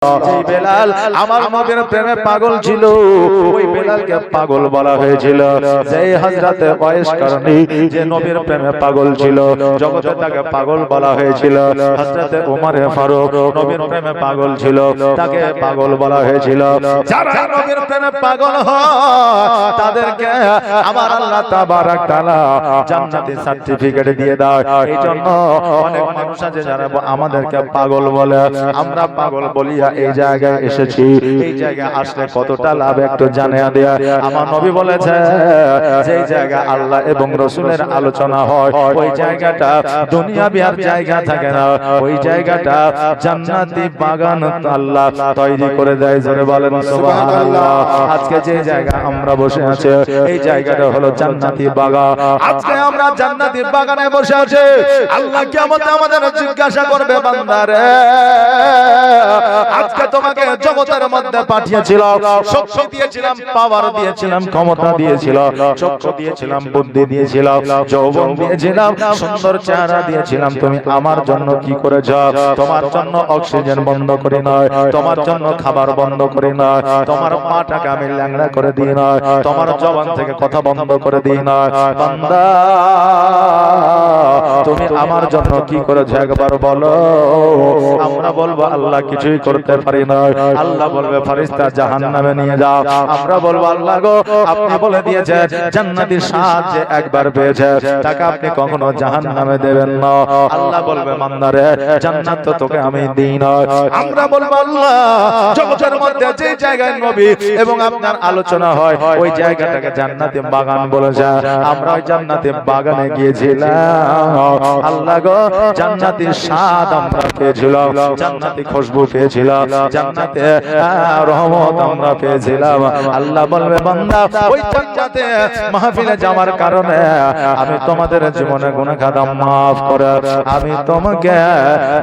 যেই বেলাল আমার নবীর প্রেমে পাগল ছিল, ওই বেলালকে পাগল বলা হয়েছিল। যেই হযরতে ওয়াইস করনি যে নবীর প্রেমে পাগল ছিল, জগতে তাকে পাগল বলা হয়েছিল। হযরতে ওমর ফারুক নবীর প্রেমে পাগল ছিল, তাকে পাগল বলা হয়েছিল। যারা নবীর প্রেমে পাগল হয় তাদেরকে আমার আল্লাহ তাবারক তাআলা জান্নাতি সার্টিফিকেট দিয়ে দেয়। এইজন্য অনেক মানুষ আছে যারা আমাদেরকে পাগল বলে, আমরা পাগল বলিয়া এই জায়গায় এসেছি। এই জায়গায় আসলে কতটা লাভ একটু জানিয়ে দেয়া। আমার নবী বলেছে যেই জায়গা আল্লাহ এবং রাসূলের আলোচনা হয় ওই জায়গাটা দুনিয়াবি আর জায়গা থাকে না, ওই জায়গাটা জান্নাতি বাগান আল্লাহ তৈরি করে দেয়। জোরে বলেন সুবহানাল্লাহ। আজকে যে জায়গা আমরা বসে আছি এই জায়গাটা হলো জান্নাতি বাগান। আজকে আমরা জান্নাতি বাগানে বসে আছি। আল্লাহ কিয়ামতে আমাদের জিজ্ঞাসা করবে, বান্দারে আজকে তোমাকে জগতের মধ্যে পাঠিয়েছিলাম, শক্তি দিয়েছিলাম, পাওয়ার দিয়েছিলাম, ক্ষমতা দিয়েছিলাম, চক্ষু দিয়েছিলাম, বুদ্ধি দিয়েছিলাম, যৌবন দিয়েছিলাম, সুন্দর চেহারা দিয়েছিলাম, তুমি আমার জন্য কি করেছ? তোমার জন্য অক্সিজেন বন্ধ করি নয়, তোমার জন্য খাবার বন্ধ করি নয়, তোমার পাটাকে আমি ল্যাংড়া করে দিই নয়, তোমার জবান থেকে কথা বন্ধ করে দিই নয়। বান্দা তুমি আমার জন্য কি করেছ একবার বলো। আমরা বলবো আল্লাহ কিছুই করতে পারি না। আল্লাহ বলবে ফেরেশতা জাহান্নামে নিয়ে যাও। আমরা বলবো আল্লাহ গো আপনি বলে দিয়েছেন জান্নাতের স্বাদ যে একবার পেয়েছে তাকে আপনি কখনো জাহান্নামে দেবেন না। আল্লাহ বলবে বান্দারে জান্নাত তো তোকে আমি দিই না। আমরা বলবো আল্লাহ জগতের মধ্যে যে জায়গায় নবী এবং আপনার আলোচনা হয় ওই জায়গাটাকে জান্নাতি বাগান বলেছে। আমরা ওই জান্নাতি বাগানে গিয়েছিলাম। আল্লাহ গো জান্নাতের স্বাদ আমরা পেয়েছিলাম, জান্নাতি খুশবু পেয়েছিলাম, জান্নাতে রহমত আমরা পেয়েছিলাম। আল্লাহ বলবে বান্দা ওই জান্নাতে মাহফিলে যাওয়ার কারণে আমি তোমাদের জীবনে গুনাহ খাতা maaf করে আমি তোমাকে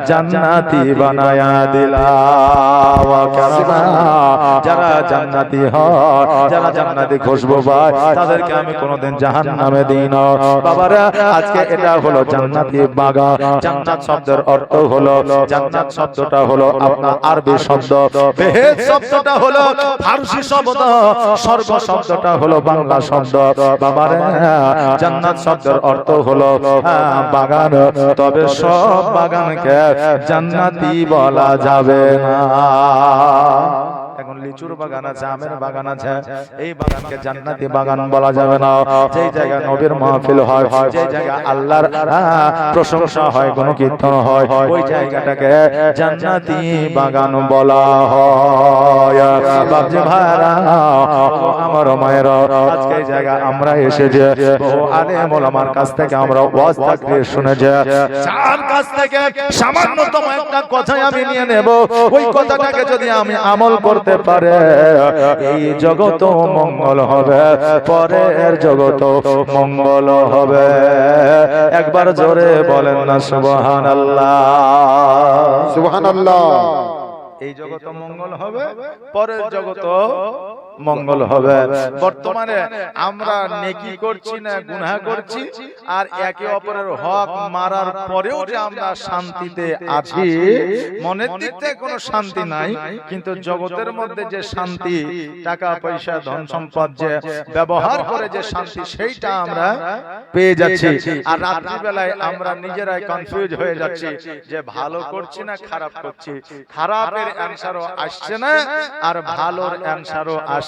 জান্নাতি বানায়া দিলাম। যারা জান্নাতি হয়, যারা জান্নাতি খুশবু পায় তাদেরকে আমি কোনোদিন জাহান্নামে দিই না। বাবারা আজকে এটা হলো জান্নাতি বাগান। জান্নাত শব্দের অর্থ হলো, জান্নাত শব্দটা হলো আপনার আরবি শব্দ, বেহেশত শব্দটা হলো ফারসি শব্দ, স্বর্গ শব্দটা হলো বাংলা শব্দ। বাবারে জান্নাত শব্দের অর্থ হলো বাগান, তবে সব বাগানকে জান্নাতি বলা যাবে না। এখন লিচুর বাগান আছে, আমের বাগান আছে, এই বাগানকে জান্নাতি বাগান বলা যাবে না। যেই জায়গায় নবীর মাহফিল হয়, যেই জায়গায় আল্লাহর প্রশংসা হয়, গুণকীর্তন হয়, ওই জায়গাটাকে জান্নাতি বাগান বলা হয়। বাপজি ভাইরা আমার মায়েরা আজকে এই জায়গায় আমরা এসেছি বহু আলেম ওলামার কাছ থেকে আমরা ওয়াজ তাকরীর শুনেছি। যার কাছ থেকে সামান্যতম একটা কথা আমি নিয়ে নেব, ওই কথাটাকে যদি আমি আমল করতে পারে এই জগৎ মঙ্গল হবে, পরের জগৎ মঙ্গল হবে। একবার জোরে বলেন না সুবহানাল্লাহ। সুবহানাল্লাহ। এই জগৎ মঙ্গল হবে, পরের জগৎ মঙ্গল হবে। বর্তমানে আমরা নেকি করছি না গুনাহ করছি, আর একে অপরের হক মারার পরেও যে আমরা শান্তিতে আছি, মনের দিক থেকে কোনো শান্তি নাই, কিন্তু জগতের মধ্যে যে শান্তি, টাকা পয়সা ধন সম্পদ যে ব্যবহার করে যে শান্তি, সেইটা আমরা পেয়ে যাচ্ছি। আর রাত্রি বেলায় আমরা নিজেরাই কনফিউজ হয়ে যাচ্ছি যে ভালো করছি না খারাপ করছি। খারাপের অ্যানসারও আসছে না আর ভালোর অ্যানসারও আসছে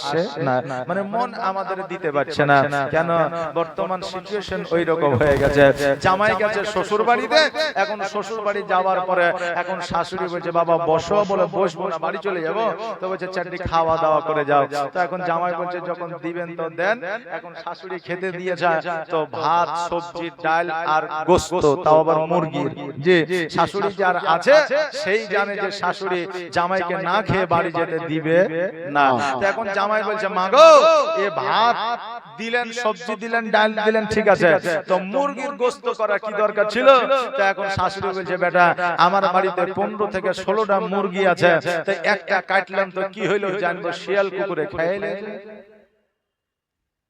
না, মানে মন আমাদের দিতে পারছে না। কেন? বর্তমান সিচুয়েশন ওই রকম হয়ে গেছে। জামাই গেছে শ্বশুর বাড়িতে, এখন শ্বশুর বাড়ি যাওয়ার পরে এখন শাশুড়ি বলছে বাবা বসো, বলে বসবো না, বাড়ি চলে যাবো। তো বলছে চারটি খাওয়া দাওয়া করে যাও। তো এখন জামাই বলছে যখন দিবেন তো দেন। এখন শাশুড়ি খেতে দিয়ে যায় তো ভাত, সবজি, ডাল আর গোশত, তাও আবার মুরগির। যে শাশুড়ি যার আছে সেই জানে যে শাশুড়ি জামাইকে না খেয়ে বাড়ি যেতে দিবে না। তো এখন জামাই বলছে মাগো এ ভাত দিলেন, সবজি দিলেন, ডাল দিলেন, ঠিক আছে, তো মুরগির গোশত করা কি দরকার ছিল? তো এখন শাশুড়ি বলছে বেটা আমার বাড়িতে 15 থেকে 16টা মুরগি আছে, তো একটা কাটলাম তো কি হইলো জানবো, শিয়াল কুকুরে খেয়ে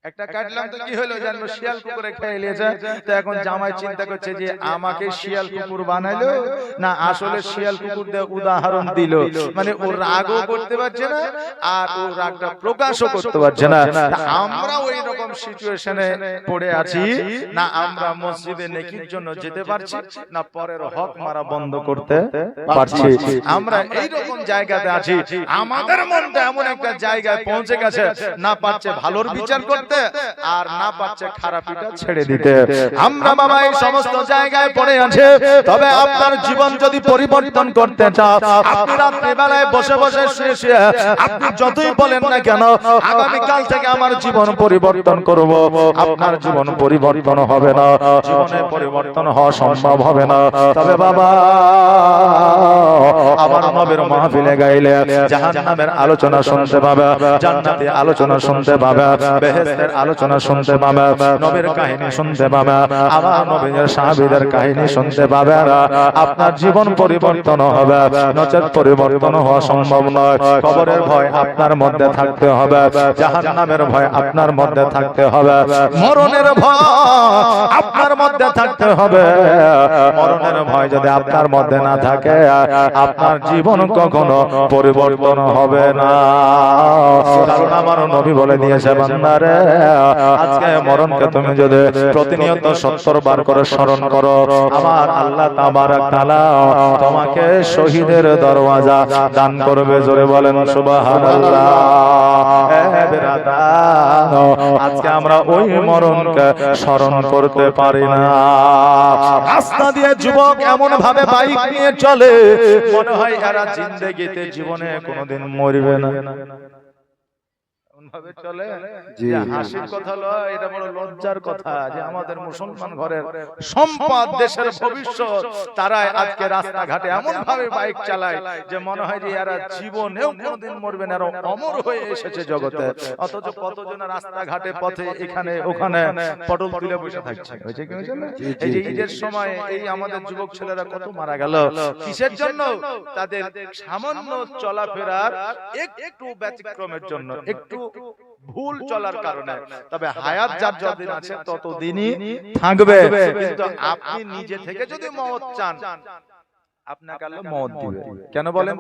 একটা কাটলাম তো কি হলো জানো, শিয়াল কুকুরে খেয়ে নিয়েছে। তো এখন জামাই চিন্তা করছে যে আমাকে শিয়াল কুকুর বানাইলো না আসলে শিয়াল কুকুর দিয়ে উদাহরণ দিল, মানে ও রাগও করতে পারছে না আর ও রাগটা প্রকাশও করতে পারছে না। আমরা ওই রকম সিচুয়েশনে পড়ে আছি, না আমরা মসজিদে নেকির জন্য যেতে পারছি, না পরের হক মারা বন্ধ করতে পারছি। আমরা এই রকম জায়গাতে আছি, আমাদের মনটা এমন একটা জায়গায় পৌঁছে গেছে, না পারছে ভালোর বিচার করতে আর না পারছে খারাপিটা ছেড়ে দিতে। আমরা বাবা এই সমস্ত জায়গায় পড়ে আছে। তবে আপনার জীবন যদি পরিবর্তন করতে চান, আপনি রাত্রি বেলায় বসে বসে শুয়ে শুয়ে আপনি যতই বলেন না কেন আগামী কাল থেকে আমার জীবন পরিবর্তন করব, আপনার জীবন পরিবর্তন হবে না, জীবনে পরিবর্তন হওয়া সম্ভব হবে না। তবে বাবা আমার নবীর মাহফিলে গাইলে জাহান্নামের আলোচনা শুনতে পাবে, জান্নাতের আলোচনা শুনতে পাবে, বেহেশতের আলোচনা শুনতে পাবে, নবীর কাহিনী শুনতে পাবে, আমার নবীর সাহাবীদের কাহিনী শুনতে পাবে। আপনার জীবন পরিবর্তন হবে, নচেত পরিবর্তন হওয়া সম্ভব নয়। কবরের ভয় আপনার মধ্যে থাকতে হবে, জাহান্নামের ভয় আপনার মধ্যে থাকতে হবে, মরণের ভয় আপনার মধ্যে থাকতে হবে। মরণের ভয় যদি আপনার মধ্যে না থাকে আপনার জীবন কখনো পরিবর্তন হবে না। কারণ আমার নবী বলে দিয়েছে, বান্দারে আজকে মরণকে তুমি যদি প্রতিনিয়ত 70 বার করে স্মরণ করো, আমার আল্লাহ তাবারক তাআলা তোমাকে শহীদের দরওয়াজা দান করবে। জোরে বলেন সুবহানাল্লাহ। আজকে আমরা ওই মরণকে স্মরণ করতে পারি না। রাস্তা দিয়ে যুবক এমন ভাবে বাইক নিয়ে চলে মনে হয় এরা জিন্দেগিতে জীবনে কোনোদিন মরবে না, ভাবে চলে। হাসির কথা লয়, এটা বড় লজ্জার কথা যে আমাদের মুসলমান ঘরের সম্পদ, দেশের ভবিষ্যৎ, তারা আজকে রাস্তাঘাটে এমন ভাবে বাইক চালায় যে মনে হয় যে এরা জীবনেও কোনোদিন মরবে না, এরা অমর হয়ে এসেছে জগতে। অথচ কতজন রাস্তাঘাটে পথে এখানে ওখানে পটল তুলে বসে থাকছে। হয়েছে কি হয়েছে না? এই যে ঈদের সময় এই আমাদের যুবক ছেলেরা কত মারা গেল কিসের জন্য? তাদের সামান্য চলাফেরার একটু ব্যতিক্রমের জন্য, একটু ভুল চলার কারণে। তবে হায়াত যার যতদিন আছে ততদিনই থাকবে। কিন্তু আপনি নিজে থেকে যদি মওত চান, আপনাকে আল্লাহ মওত দিবে। কেন বলেন?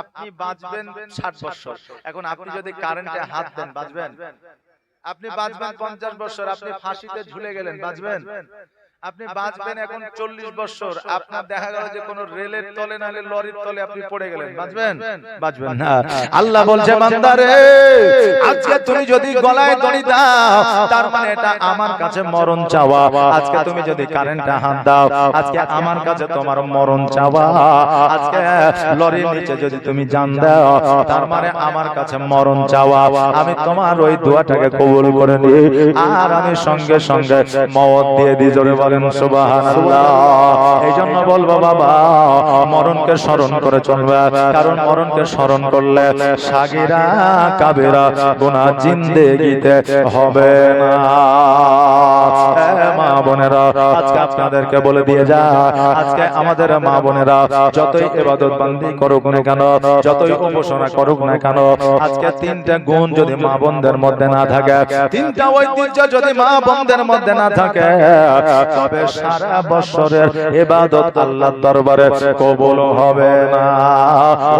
আপনি বাঁচবেন 60 বছর। এখন আপনি যদি কারেন্টে হাত দেন বাঁচবেন? আপনি বাঁচবেন 50 বছর। আপনি ফাঁসিতে ঝুলে গেলেন, বাঁচবেন? আপনি বাঁচবেন এখন 40 বছর। আপনার দেখা গেল যে কোন রেলের তলে নালে লরির তলে আপনি পড়ে গেলেন, বাঁচবেন? বাঁচবেন না। আল্লাহ বলছে, বান্দারে আজকে তুমি যদি গলায় দড়ি দাও তার মানে এটা আমার কাছে মরণ চাওয়া। আজকে তুমি যদি কারেন্টে হাত দাও আজকে আমার কাছে তোমার মরণ চাওয়া। আজকে লরির নিচে যদি তুমি জান দাও তার মানে আমার কাছে মরণ চাওয়া। আমি তোমার ওই দোয়াটাকে কবুল করে নিই আর আমি সঙ্গে সঙ্গে মওত দিয়ে দিই। জোরে বলেন সুবহানাল্লাহ। এইজন্য বলবো বাবা মরণকে স্মরণ করে চলবে, কারণ মরণকে স্মরণ করলে সাগীরা কাবিরা গুনাহ জিন্দেগিতে হবে না। মা বোনেরা আজকে আপনাদেরকে বলে দিয়ে যা, আজকে আমাদের মা বোনেরা যতই ইবাদত বান্দি করুক না কেন, যতই উপাসনা করুক না কেন, আজকে 3টা গুণ যদি মা বোনদের মধ্যে না থাকে, 3টা ঐতিহ্য যদি মা বোনদের মধ্যে না থাকে, তবে সারা বছরের ইবাদত আল্লাহর দরবারে কবুল হবে না।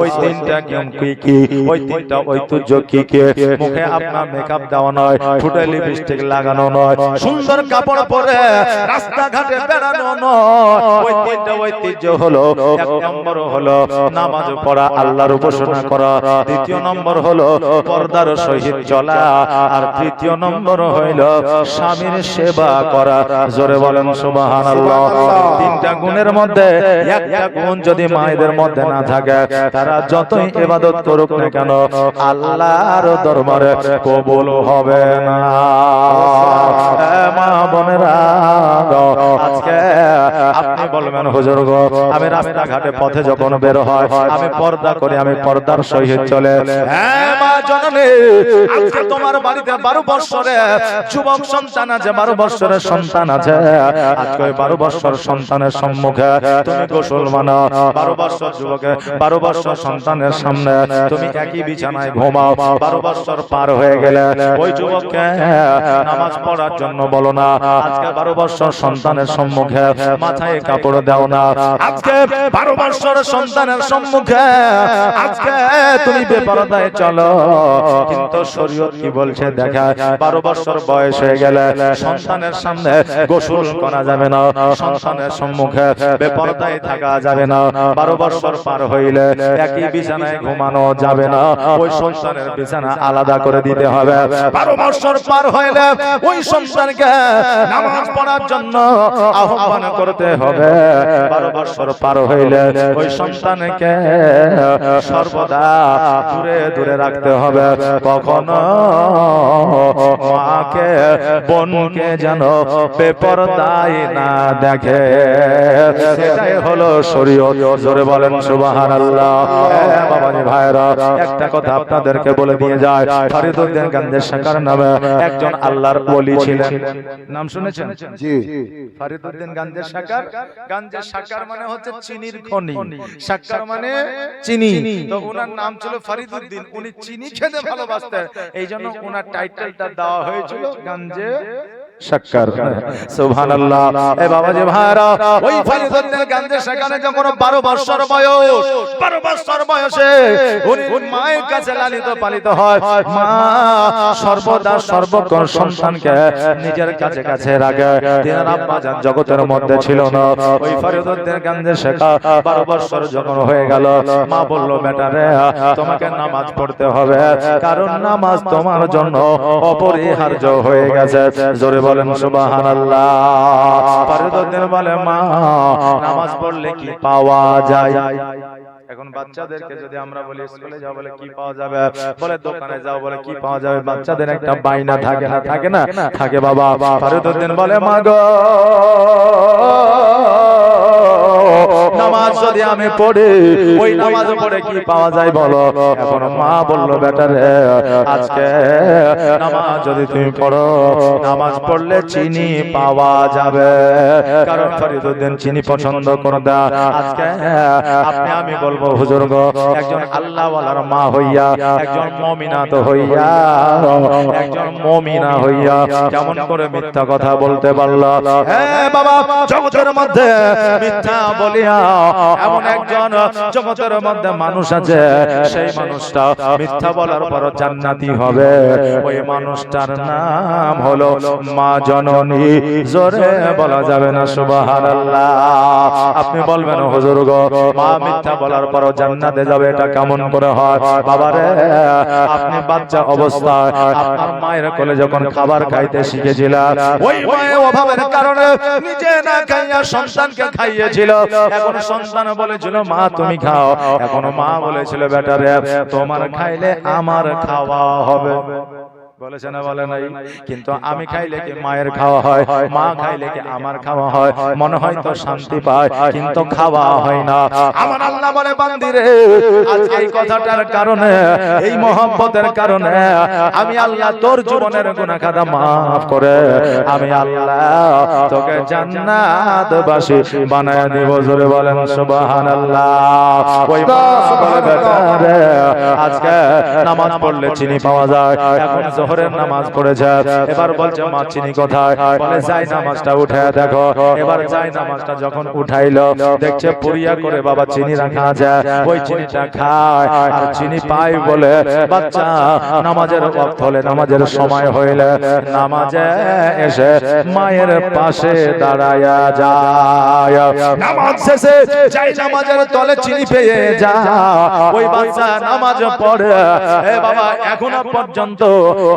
ওই 3টা গুণ কি কি? ওই 3টা ঐতিহ্য কি কি? মুখে আপনার মেকআপ দেওয়া নয়, ঠোঁটে লিপস্টিক লাগানো নয়, সুন্দর কাপড় পরে রাস্তাঘাটে বেড়ানো নয়। ওই 3টা ঐতিহ্য হলো, 1 নম্বর হলো নামাজ পড়া, আল্লাহর উপাসনা করা, 2 নম্বর হলো পর্দার সহিত চলা, আর 3 নম্বর হইল স্বামীর সেবা করা। জোরে বলেন সুবহানাল্লাহ। 3টা গুণের মধ্যে একটা গুণ যদি মায়েদের মধ্যে না থাকে, তারা যতই ইবাদত করুক না কেন আল্লাহর দরবারে কবুল হবে না। মা বোনেরা, আজকে আপনি বলবেন হুজুর গো, আমি রাস্তাঘাটে পথে যখন বের হয় আমি পর্দা করি, আমি পর্দার সহিত চলে। হ্যাঁ মা জননী, আজকে তোমার বাড়িতে 12 বছরের যুবক সন্তান আছে, 12 বছরের সন্তান আছে। আজকে ওই 12 বছর সন্তানের সম্মুখে তুমি গোসল মানো, 12 বছর যুবকে 12 বছর সন্তানের সামনে তুমি একই বিছানায় ঘুমাও। 12 বছর পার হয়ে গেলে ওই যুবককে নামাজ পড়ার জন্য বলো না। আজকে 12 বছর সন্তানের সম্মুখে মাথায় কাপড় দাও না। আজকে 12 বছর সন্তানের সম্মুখে আজকে তুমি বেপরদায় চলো। কিন্তু শরীয়ত কি বলছে দেখা, 12 বছর বয়স হয়ে গেলে সন্তানের সামনে গোসল করা যাবে না, সন্তানের সম্মুখে বেপরদায় থাকা যাবে না। 12 বছর পার হইলে একই বিছানায় ঘুমানো যাবে না, ওই সন্তানের বিছানা আলাদা করে দিতে হবে। 12 বছর পার হইলে ওই সন্তানকে নামাজ পড়ার জন্য আহ্বান করতে হবে। 12 বছর পার হইলে ওই সন্তানকে সর্বদা দূরে দূরে রাখতে হবে। কখনো মাকে বোনকে যেন বেপরদায় না দেখে, সেটাই হলো শরীয়ত। জোরে বলেন সুবহানাল্লাহ। বাবাজি ভাইরা, একটা কথা আপনাদেরকে বলে দিয়ে যায়, ফরিদউদ্দিন গাঞ্জে শাকার নামে একজন আল্লাহর ওলি ছিলেন। নাম শুনেছেন? জি, ফরিদউদ্দিন গাঞ্জে শাকার। গাঞ্জে শাকার মানে হচ্ছে চিনির খনি, শাকার মানে চিনি। তো ওনার নাম ছিল ফরিদউদ্দিন, উনি চিনি খেতে ভালোবাসতেন, এইজন্য ওনার টাইটেলটা দেওয়া হয়েছিল গাঞ্জে শাকার। সুবহানাল্লাহ। এ বাবাজি ভাইরা, ওই ফরিদউদ্দিন গাঞ্জে শাকারে যখন 12 বছর বয়স, 12 বছর বয়সে উনি মায়ের কাছে লালিত পালিত হয়। মা সর্বদা সর্বক্ষণ সন্তানকে নিজের কাছে কাছে রাখে। তিনার আব্বা জান জগতের মধ্যে ছিল না। ওই ফরিদউদ্দিন গাঞ্জে শাকার 12 বছর যখন হয়ে গেল, মা বলল, বেটা রে, তোমাকে নামাজ পড়তে হবে, কারণ নামাজ তোমার জন্য অপরিহার্য হয়ে গেছে। জোরে বলেন সুবহানাল্লাহ। ফরিদউদ্দিন বলে, মা নামাজ পড়লে কি পাওয়া যায়? এখন বাচ্চাদেরকে যদি আমরা বলি স্কুলে যাও, বলে কি পাওয়া যাবে? বলে দোকানে যাও, বলে কি পাওয়া যাবে? বাচ্চাদের একটা বাইনা থাকে না? থাকে না? থাকে বাবা। ফরিদউদ্দিন বলে, মা গো, নামাজ যদি আমি পড়ি, ওই নামাজ পড়ে কি পাওয়া যায় বলো? এখন মা বলল, বেটা রে, আজকে নামাজ যদি তুমি পড়ো, নামাজ পড়লে চিনি পাওয়া যাবে। কারণ ফরিদউদ্দিন চিনি পছন্দ করতা। আজকে আপনি আমি বলবো, হুজুর গো, একজন আল্লাহওয়ালার মা হইয়া, একজন মুমিনা তো হইয়া, একজন মুমিনা হইয়া কেমন করে মিথ্যা কথা বলতে পারলো? হ্যাঁ বাবা, জগতের মধ্যে মিথ্যা বলিয়া এমন একজন জগতের মধ্যে মানুষ আছে, সেই মানুষটা মিথ্যা বলার পর জান্নাতি হবে। ওই মানুষটার নাম হলো মা জননী। জোরে বলা যাবে না সুবহানাল্লাহ। আপনি বলবেন, হুজুর গো, মা মিথ্যা বলার পর জান্নাতে যাবে, এটা কেমন করে হয়? বাবারে, আপনি বাচ্চা অবস্থায় আপনার মায়ের কোলে যখন খাবার খাইতে শিখেছিলেন, ওই মায়ের অভাবের কারণে নিজে না খাইয়া সন্তানকে খাইয়েছিল। এখন সন্তান বলেছিল, মা তুমি খাও। এখন মা বলেছিল, বেটা রে, তোমার খাইলে আমার খাওয়া হবে। বলেছে না? বলে নাই? কিন্তু আমি খাইলে কি মায়ের খাওয়া হয়, মা খাইলে কি আমার খাওয়া হয়? মনে হয় তো শান্তি পায়, কিন্তু খাওয়া হয় না। আমার আল্লাহ বলে, বান্দিরে, আজ এই কথাটার কারণে, এই মহব্বতের কারণে আমি আল্লাহ তোর জীবনের গুনাহ খাতা maaf করে আমি আল্লাহ তোকে জান্নাতবাসী বানায় দেব। জোরে বলেন সুবহানাল্লাহ। ওই মা বলে, বেটা রে, আজকে নামাজ পড়লে চিনি পাওয়া যায়। এখন জোহরের নামাজ পড়েছে, এবার বলছে, মা চিনি কোথায়? বলে, যাই নামাজটা উঠায় দেখো। এবার যাই নামাজটা যখন উঠাইলো, দেখছে পুরিয়া করে বাবা চিনি রাখা আছে। ওই চিনিটা খায় আর চিনি পায় বলে বাচ্চা নামাজের ওয়াক্ত হলে, নামাজের সময় হইলে নামাজে এসে মায়ের পাশে দাঁড়ায়া যায়। নামাজ শেষে যাই নামাজের তলে চিনি পেয়ে যায়। ওই বাচ্চা নামাজ পড়ে এ বাবা এখনো পর্যন্ত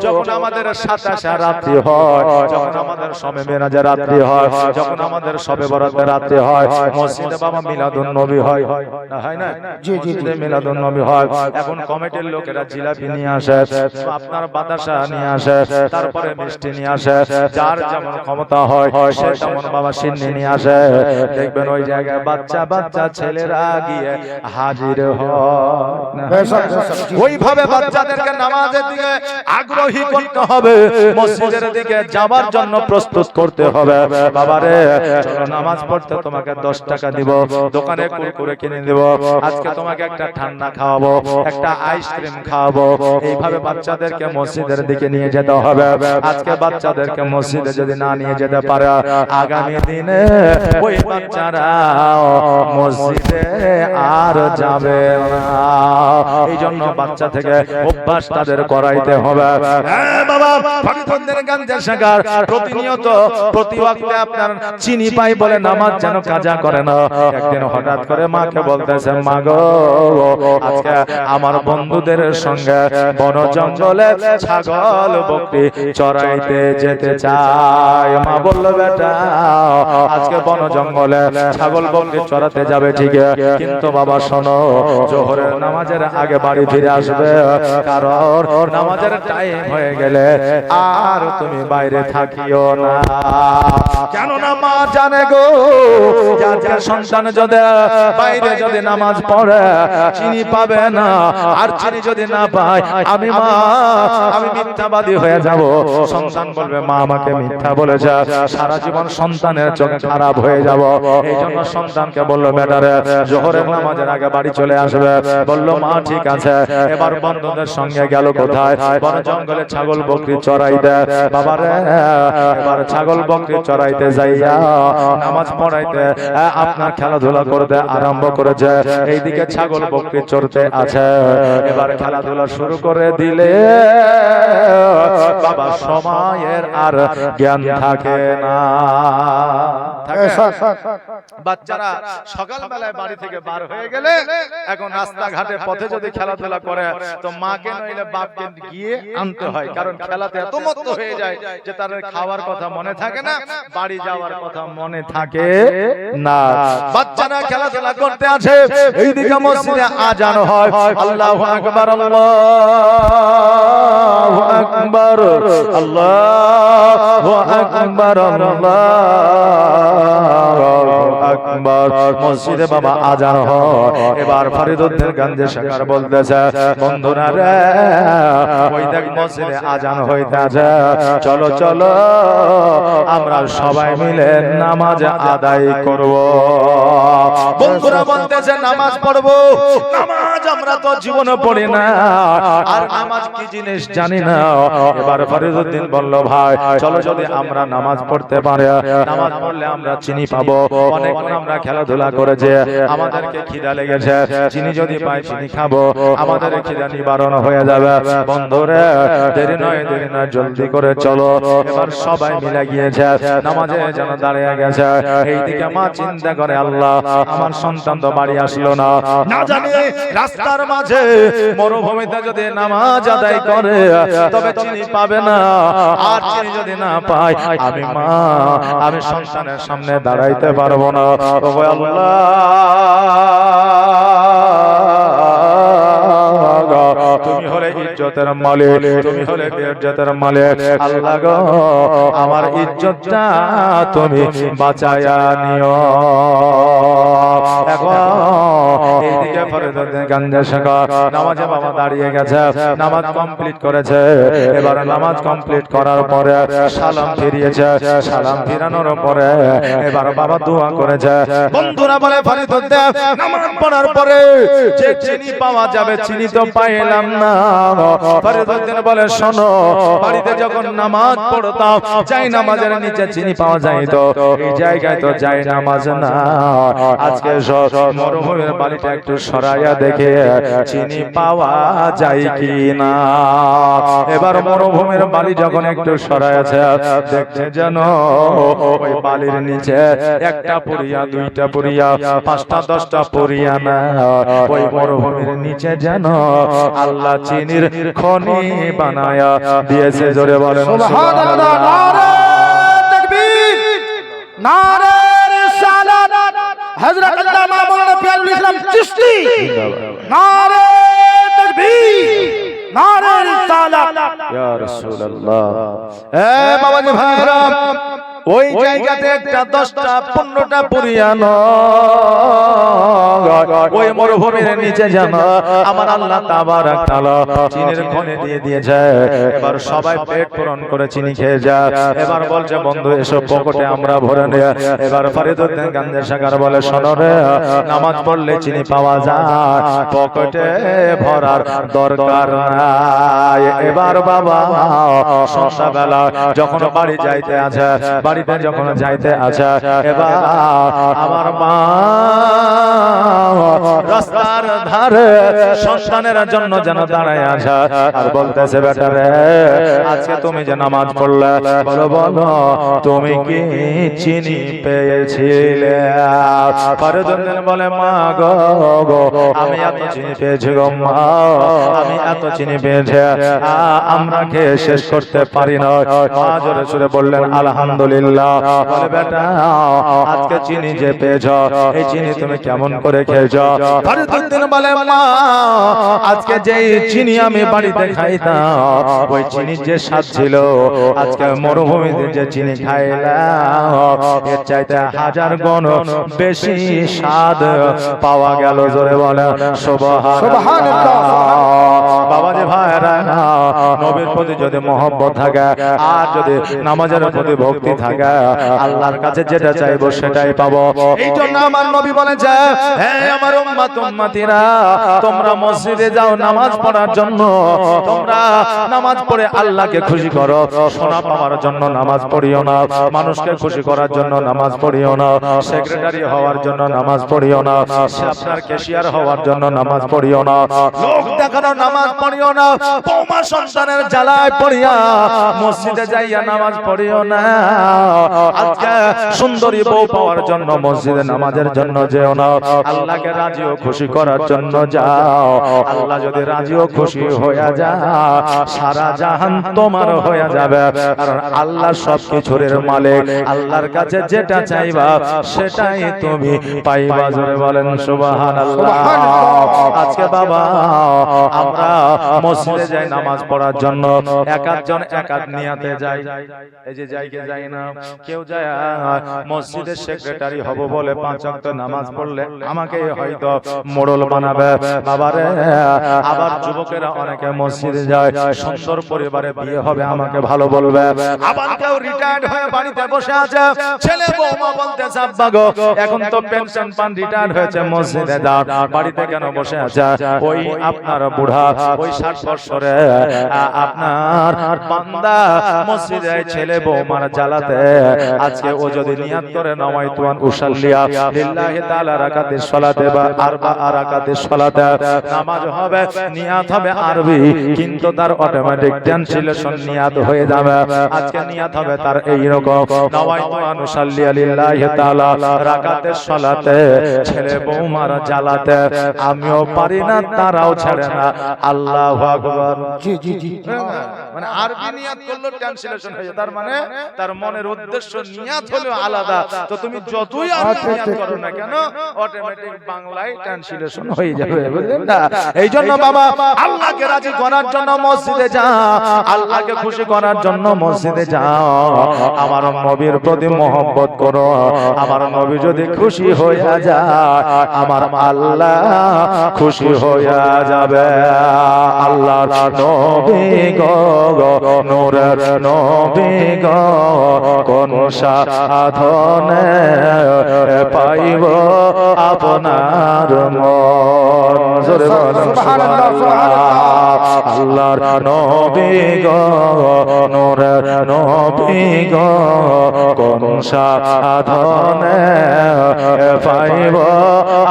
যখন আমাদের সাতাশা রাত্রি হয়, যখন আমাদের শবে মেরাজের রাত্রি হয়, যখন আমাদের শবে বরাতের রাত্রি হয়, মসজিদে বাবা মিলাদুন নবী হয় না, হয় না? জি জি জি, মিলাদুন নবী হয়। এখন কমিটির লোকেরা জিলাপি নিয়ে আসে, আপনার বাতাসা নিয়ে আসে, তারপরে মিষ্টি নিয়ে আসে, যার যেমন ক্ষমতা হয় সে তেমন বাবা সিন্নি নিয়ে আসে। দেখবেন ওই জায়গায় বাচ্চা বাচ্চা ছেলেরা গিয়ে হাজির হয়। ওইভাবে বাচ্চাদেরকে নামাজের দিকে আগ্রহী করতে হবে, মসজিদের দিকে যাবার জন্য প্রস্তুত করতে হবে। বাবারে চলো নামাজ পড়তে তোমাকে 10 টাকা দিব, দোকানে কুরকুরে কিনে দেব, আজকে তোমাকে একটা ঠান্ডা খাওয়াবো, একটা আইসক্রিম খাওয়াবো। এইভাবে বাচ্চাদেরকে মসজিদের দিকে নিয়ে যেতে হবে। আজকে বাচ্চাদেরকে মসজিদে যদি না নিয়ে যেতে পারে, আগামী দিনে ওই বাচ্চারা মসজিদে আর যাবে না। এই জন্য বাচ্চা থেকে অভ্যাস তাদের করাইতে হবে। হ্যাঁ বাবা, ফরিদদের গাঞ্জা শেখার প্রতিনিয়ত প্রতি ওয়াক্তে আপনার চিনি পাই বলে নামাজ যেন কাজা করে না। একদিন হঠাৎ করে মাকে বলতেছে, মা গো আজকে আমার বন্ধুদের সঙ্গে বন জঙ্গলে ছাগল বকরি চড়াইতে যেতে চাই। মা বলল, বেটা আজকে বন জঙ্গলে ছাগল বকরি চড়াতে যাবে ঠিক, কিন্তু বাবা শোনো, জোহরের নামাজের আগে বাড়ি ফিরে আসবে, কারণ নামাজের টাইম হয়ে গেলে আর তুমি বাইরে থাকিও না। কেননা মা জানে গো, যার সন্তান যদি বাইরে যদি নামাজ পড়ে চিনি পাবে না, আর চিনি যদি না পায় আমি মিথ্যাবাদী হয়ে যাব। সন্তান বলবে মা আমাকে মিথ্যা বলেছে, সারা জীবন সন্তানের চোখে খারাপ হয়ে যাব। এই জন্য সন্তানকে বললো, বেটারে জোহরের নামাজের আগে বাড়ি চলে আসবে। বললো মা ঠিক আছে। এবার বন্ধুদের সঙ্গে গেল কোথায়? বন জঙ্গলে ছাগল বকরি চড়াইতে। বাবারে এবার ছাগল বকরি চড়াইতে যাইয়া নামাজ পড়াইতে আপনার খেলাধুলা করতে আরম্ভ করেছে। এইদিকে ছাগল বকরি চড়তে আছে। এবার খেলাধুলা শুরু করে দিলে বাবা সময়ের আর জ্ঞান থাকে না। বাচ্চারা সকালবেলায় বাড়ি থেকে বার হয়ে গেলে এখন রাস্তাঘাটে পথে যদি খেলাধুলা করে তো মাকে নইলে বাপকে গিয়ে আনতে হয়, কারণ খেলাতে এত মত্ত হয়ে যায় যে তার খাওয়ার কথা মনে থাকে না, বাড়ি যাওয়ার কথা মনে থাকে না। বাচ্চারা খেলাধুলা করতে আছে, এইদিকে মসজিদে আজান হয়, আল্লাহু আকবার আল্লাহু আকবার আল্লাহু আকবার আল্লাহু আকবার। মসজিদে বাবা আজান হয়। এবার ফরিদুদ্দিন গাঞ্জে শেখার বলতেছে, বন্ধুরা রে ওই দেখ মসজিদে আজান হইতাছে, চলো চলো আমরা সবাই মিলে নামাজ আদায় করব। বন্ধুরা বলতেছে নামাজ পড়বো, নামাজ আমরা তো জীবনে পড়ি না, আর নামাজ কি জিনিস জানি না। এবার ফরিদুদ্দিন বলল, ভাই চলো যদি আমরা নামাজ পড়তে পারি, নামাজ পড়লে আমরা চিনি পাবো। অনেকক্ষণ আমরা খেলাধুলা করেছে, আমাদেরকে খিদা লেগেছে, চিনি যদি পাই চিনি খাবো, আমাদের খিদা নিবারণ হয়ে যাবে। বন্ধুরে দেরি নয় জলদি করে চলো। এবার সবাই মিলে গিয়েছে, নামাজে যেন দাঁড়িয়ে গেছে। এইদিকে মা চিন্তা করে, আল্লাহ আমার সন্তান তো বাড়ি আসলো না, না জানি রাস্তার মাঝে মরুভূমিতে যদি নামাজ আদায় করে তবে চিনি পাবে না, আর চিনি যদি না পাই আমি সন্তানের সামনে দাঁড়াইতে পারবো না। ও আল্লাহ তুমি হলে ইজ্জতের মালিক, তুমি হলে ইজ্জতের মালিক। আল্লাহ গো আমার ইজ্জতটা তুমি বাঁচায়া নিও। এখন এইদিকে ফরিদুদ্দিন গাঞ্জা শেখা নামাজে বাবা দাঁড়িয়ে গেছে, নামাজ কমপ্লিট করেছে। এবার নামাজ কমপ্লিট করার পরে সালাম ফিরিয়েছে, সালাম ফিরানোর পরে এবার বাবা দোয়া করেছে। বন্ধুরা বলে, ফরিদুদ্দিন নামাজ পড়ার পরে যে চিনি পাওয়া যাবে চিনি তো পাইলাম না। ফরিদুদ্দিন বলে, শোনো বাড়িতে যখন নামাজ পড়তাম যাই নামাজের নিচে চিনি পাওয়া যায়, তো এই জায়গায় তো যাই নামাজ না। আজকে মরুভূমির বাড়িটা একটু সরাইয়া দেখে চিনি পাওয়া যায় কি না। এবার মরুভূমির বালি যখন একটু সরাইয়াছে দেখছে যেন ওই বালির নিচে একটা পুরিয়া, দুইটা পুরিয়া, পাঁচটা, 10টা পুরিয়া না, ওই মরুভূমির নিচে যেন আল্লাহ চিনির খনি বানায়া দিয়েছে। জোরে বলেন সুবহানাল্লাহ। নারে তাকবীর, নারে রিসালাত, হযরত আল্লামা মাওলানা ফিয়াজুল ইসলাম চিশতি, নারে তাকবীর, নারে রিসালাত, ইয়া রাসূলুল্লাহ। বাবাজি ভাইরা, ওই জায়গাতে একটা 10টা 15টা পুরিয়া ওই মরুভূমির নিচে যেন আমার আল্লাহ তাবারাক তাআলা চিনির খনি দিয়ে দিয়েছে। এবার সবাই পেট পূরণ করে চিনি খেয়ে যায়। এবার বলছে বন্ধু এসব পকেটে আমরা ভরে নিয়ে। এবার ফরিদউদ্দিন গাঞ্জের সাগর বলে শোনো রে, নামাজ পড়লে চিনি পাওয়া যায়, পকেটে ভরার দরকার নাই। এবার বাবা সন্ধ্যাবেলা যখন বাড়ি যাইতে আছে, বাড়িতে যখন যাইতে আছে, এবার আমার মা রাস্তার ধারে সন্তানের জন্য যেন দাঁড়ায় আছে আর বলতেছে বেটা রে, আজকে তুমি যে নামাজ পড়লে, বলো বলো তুমি কি চিনি পেয়েছিলে? ফরিদউদ্দিন বলে মা গো, আমি এত চিনি পেয়েছি গো মা, আমি এত চিনি পেয়েছি আমরা খেয়ে শেষ করতে পারি না। মা জোরে সুরে বললেন আলহামদুলিল্লাহ। বলে বেটা আজকে চিনি যে পেয়েছ, এই চিনি তুমি কেমন করে খেয়েছো? ফরিদউদ্দিন বলে মা আজকে যেই চিনি আমি বাড়িতে খাইতাম, ওই চিনির যে স্বাদ ছিল, আজকে মরুভূমিতে যে চিনি খাইলাম এর চাইতে 1000 গুণ বেশি স্বাদ পাওয়া গেল। জোরে বলে সুবহানাল্লাহ। বাবাজি ভাইরা, নবীর প্রতি যদি মহব্বত থাকে আর যদি নামাজের প্রতি ভক্তি থাকে, আল্লাহর কাছে যেটা চাইবো সেটাই পাবো। এই জন্য আমার নবী বলেছে, হে আমার উম্মত উম্মতিরা, তোমরা মসজিদে যাও নামাজ পড়ার জন্য, তোমরা নামাজ পড়ে আল্লাহকে খুশি করো। সোনা পাওয়ার জন্য নামাজ পড়িও না, মানুষকে খুশি করার জন্য নামাজ পড়িও না, সেক্রেটারি হওয়ার জন্য নামাজ পড়িও না, আপনার ক্যাশিয়ার হওয়ার জন্য নামাজ পড়িও না, লোক দেখানোর নামাজ পড়িও না, বৌমা সন্তানের জ্বালায় পড়িয়া মসজিদে যাইয়া নামাজ পড়িও না। আজকে সুন্দরী বউ পাওয়ার জন্য মসজিদে নামাজের জন্য যেও না, আল্লাহকে রাজি ও খুশি করার জন্য যাও। আল্লাহ যদি রাজি ও খুশি হয়ে যায়, সারা জাহান তোমার হয়ে যাবে, কারণ আল্লাহ সবকিছুর মালিক। আল্লাহর কাছে যেটা চাইবা সেটাই তুমি পাইবা। জোরে বলেন সুবহানাল্লাহ। আজকে বাবা আমরা মসজিদে যাই নামাজ পড়ার জন্য, একজন এক নিয়াতে যাই। এই যে যাইকে যাই না, কেউ যায় মসজিদের সেক্রেটারি হব বলে 5 ওয়াক্ত নামাজ পড়লে আমাকে হয়তো মোড়ল বানাবে বাবারে। আবার যুবকেরা অনেকে মসজিদে যায়, সুন্দর পরিবারে বিয়ে হবে আমাকে ভালো বলবে। আবার কেউ রিটায়ার্ড হয়ে বাড়িতে বসে আছে, ছেলে বৌমা বলতেছে আব্বা গো এখন তো পেনশন পান, রিটায়ার্ড হয়েছে, মসজিদে যাও। বাড়িতে কেন বসে আছে? ওই আপনার বুড়া, ওই 60 বছরে আপনার বান্দা মসজিদে ছেলে বৌমার জ্বালাতে, আজকে ও যদি নিয়াত করে নামাইতুন উসাল্লিয়া লিল্লাহি তাআলা রাকাতিস সালাতে বা আরবা রাকাতিস সালাতে, নামাজ হবে, নিয়াত হবে আরবি, কিন্তু তার অটোমেটিক ট্রান্সলেশন নিয়াত হয়ে যাবে। আজকে নিয়াত হবে তার এই রকম, নামাইতুন উসাল্লিয়া লিল্লাহি তাআলা রাকাতিস সালাতে, ছেলে বৌমার জ্বালাতে আমিও পারি না, তারাও ছাড়ে না। আল্লাহু আকবার। জি জি জি, মানে আরবি নিয়াত করলো ট্রান্সলেশন হয়ে যায়, তার মানে তার মনের উদ্দেশ্য নিয়াত হলো আলাদা। তো তুমি যতই আরবি নিয়াত করো না কেন, অটোমেটিক বাংলায় ট্রান্সলেশন হয়ে যাবে, বুঝলেন না? এই জন্য বাবা আল্লাহকে রাজি করার জন্য মসজিদে যাও, আল্লাহকে খুশি করার জন্য মসজিদে যাও। আমার নবীর প্রতি মহব্বত করো, আমার নবী যদি খুশি হয়ে যায়, আমার আল্লাহ খুশি হয়ে যাবে। আল্লাহর নবী গো, নূরের নবী গো, কোন সাধনে পাইব আপনার মন। জোরে বলেন সুবহানাল্লাহ। আল্লাহর নবী গো নূরের নবী গো কোন সাধনে পাইব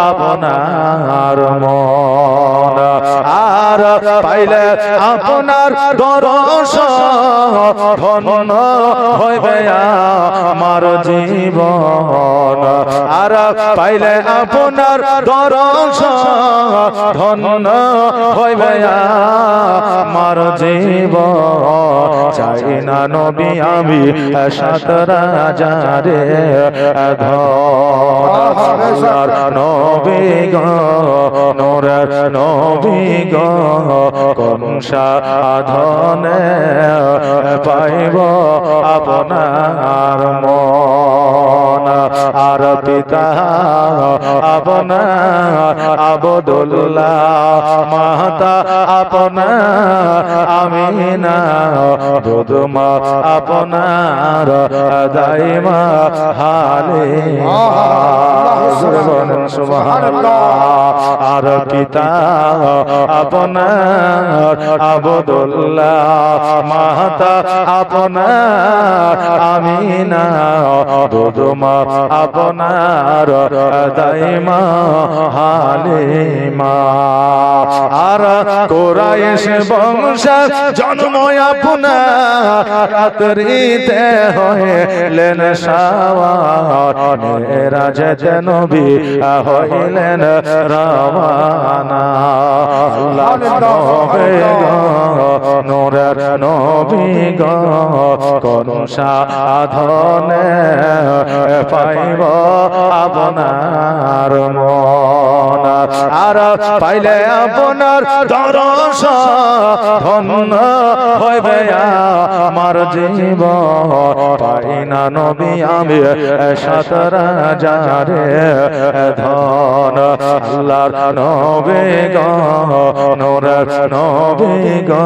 আপনার মন আর পাইলে আপনার দর্শন ধন্য হইবে আমার জীবন আর পাইলে আপনার দর্শন ধন্য হইবে আমার জীবন চাই না নবী আমি সাত রাজারে ধন নবী গো নূরের নবী গো কোন সাধনে পাইব আপনার মন আর পিতা আপনার আবদুল্লাহ মাতা আপনার আমিনা দুধমা আপনার দাইমা হালিমা সুবহানাল্লাহ আর পিতা আপনার আবদুল্লাহ মাতা আপনার আমিনা দুধমা আপনার দাইমা হালিমা আর কুরাইশ বংশ জন্ম আপনার রাত্রিতে হইলেন সাওয়ার মেরাজে নবী হইলেন রওয়ানা আল্লাহর নবী গো নূরের নবী গো কোন সাধনে পাইব আপনার মন আর পাইলে আপনার দর্শন ধন্য হইবে আমার জীবন পাই না নবী আমি সাত রাজারে ধন আল্লাহর নবী গো নূরের নবী গো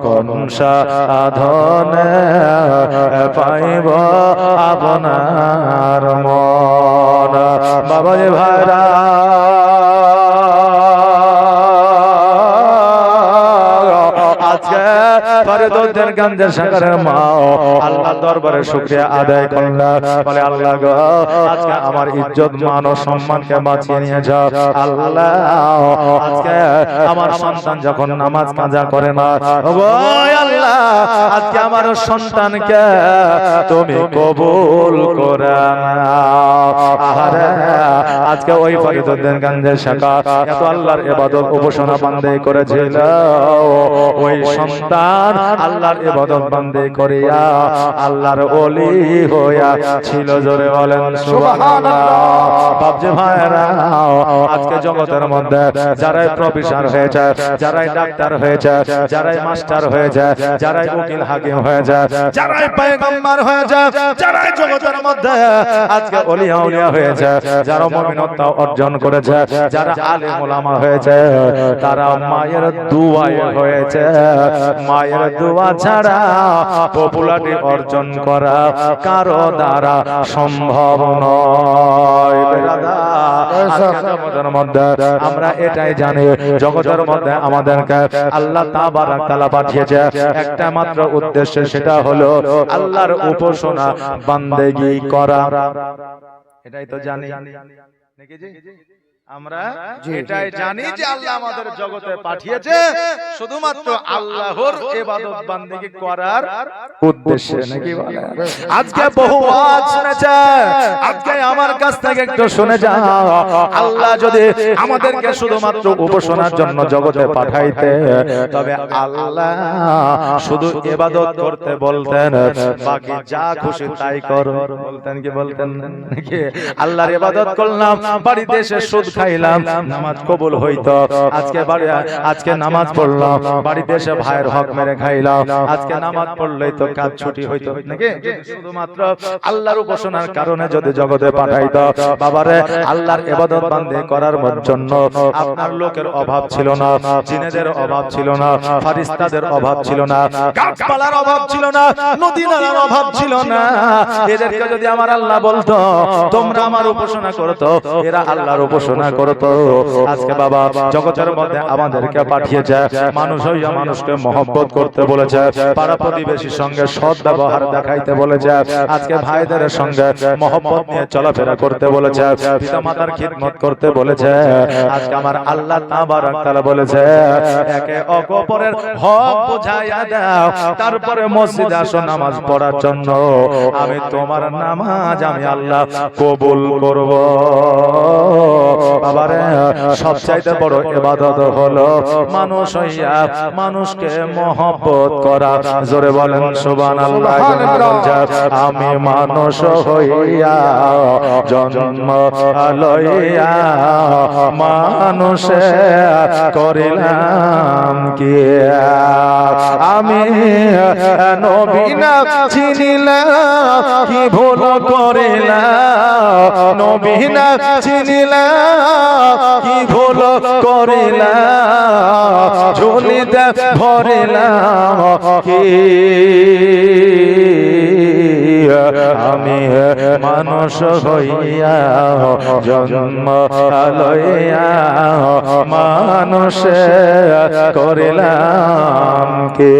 কোন সাধনে পাইব আপনার মন বাবা যে ভাইরা আজকে ফরিদুদ্দিন গঞ্জের সাগরের মা আল্লাহর দরবারে শুকরিয়া আদায় করলাম বলে আল্লাহ গো আজকে আমার ইজ্জত মান ও সম্মানকে বাঁচিয়ে নিয়ে যাও আল্লাহ আজকে আমার সন্তান যখন নামাজ কাজা করে না ও আল্লাহ আজকে আমার সন্তানকে তুমি কবুল করে নাও আরে আজকে ওই ফরিদুদ্দিন গঞ্জের সাগর এত আল্লাহর ইবাদত উপাসনা বান্দাই করেছিল ওই সন্তান আল্লাহর ইবাদত বান্দাই করিয়া আল্লাহর ওলি হইয়া ছিল জোরে বলেন সুবহানাল্লাহ বাপজি ভাইরা আজকে জগতের মধ্যে যারাই প্রফেসর হয়েছে যারাই ডাক্তার হয়েছে যারাই মাস্টার হয়েছে যারাই উকিল হাকিম হয়েছে যারাই পয়গম্বর হয়েছে যারাই জগতের মধ্যে আজকে ওলি আউলিয়া হয়েছে যারা মুমিনত্ব অর্জন করেছে যারা আলেম ওলামা হয়েছে তারা মায়ের দুয়ায় হয়েছে মায়ের দোয়া ছাড়া পপুলারিটি অর্জন করা কারো দ্বারা সম্ভব নয় জগতের মধ্যে আমরা এটাই জানি জগতের মধ্যে আমাদেরকে আল্লাহ তাবারাক তাআলা পাঠিয়েছে একটা মাত্র উদ্দেশ্যে সেটা হলো আল্লাহর উপাসনা বান্দেগি করা এটাই তো জানি নাকি জি আমরা এটাই জানি যে আল্লাহ আমাদের জগতে পাঠিয়েছে শুধুমাত্র আল্লাহর ইবাদত বান্দেগি করার উদ্দেশ্যে নাকি বলে আজকে বহু ওয়াজ শুনেছে আজকে আমার কাছ থেকে একটু শুনে যাও আল্লাহ যদি আমাদেরকে শুধুমাত্র উপাসনার জন্য জগতে পাঠাইতে তবে আল্লাহ শুধু ইবাদত করতে বলতেন বাকি যা খুশি তাই করো বলতেন কি বলতেন নাকি আল্লাহর ইবাদত করলাম বাড়িতে এসে সুদ খাইলাম নামাজ কবুল হইতো আজকে নামাজ পড়লাম বাড়িতে এসে ভাইয়ের হক মেরে খাইলাম আজকে নামাজ পড়লেই তো কাজ ছুটি হইতো নাকি শুধুমাত্র আল্লাহর উপাসনার কারণে যদি জগতে পাঠাইতো বাবারে আল্লাহর ইবাদত বান্দে করার জন্য আপনার লোকের অভাব ছিল না জিনেদের অভাব ছিল না ফেরেশতাদের অভাব ছিল না গাছপালার অভাব ছিল না নদী নালার অভাব ছিল না এদেরকে যদি আমার আল্লাহ বলতো তোমরা আমার উপাসনা করতো এরা আল্লাহর উপাসনা পড়াশোনা করতো, আজকে বাবা জগতের মধ্যে আমাদেরকে পাঠিয়েছে, মানুষ হইয়া মানুষকে মহব্বত করতে বলেছে, পাড়া প্রতিবেশীর সঙ্গে সৎ ব্যবহার দেখাইতে বলেছে, আজকে ভাইদের সঙ্গে মহব্বত নিয়ে চলাফেরা করতে বলেছে, পিতা মাতার খিদমত করতে বলেছে। আজকে আমার আল্লাহ তাবারক তাআলা বলেছে, একে অপরের হক বুঝাইয়া দাও, তারপরে মসজিদে আসো নামাজ পড়ার জন্য, আমি তোমার নামাজ আমি আল্লাহ কবুল করব। বাবারে সবচাইতে বড় ইবাদত হলো মানুষ হইয়া মানুষকে মহব্বত করা। জোরে বলেন সুবহানাল্লাহ। আমি মানুষ হইয়া জন্ম লইয়া মানুষে করিলাম কি, আমি নবী না চিনিলাম কি ভুল করিলাম, নবী না চিনিলাম কি ভুল করিলাম, ঝুলিতে ভরিলাম কি, আমি মানুষ হইয়া জন্ম লইয়া মানুষে করিলাম কে।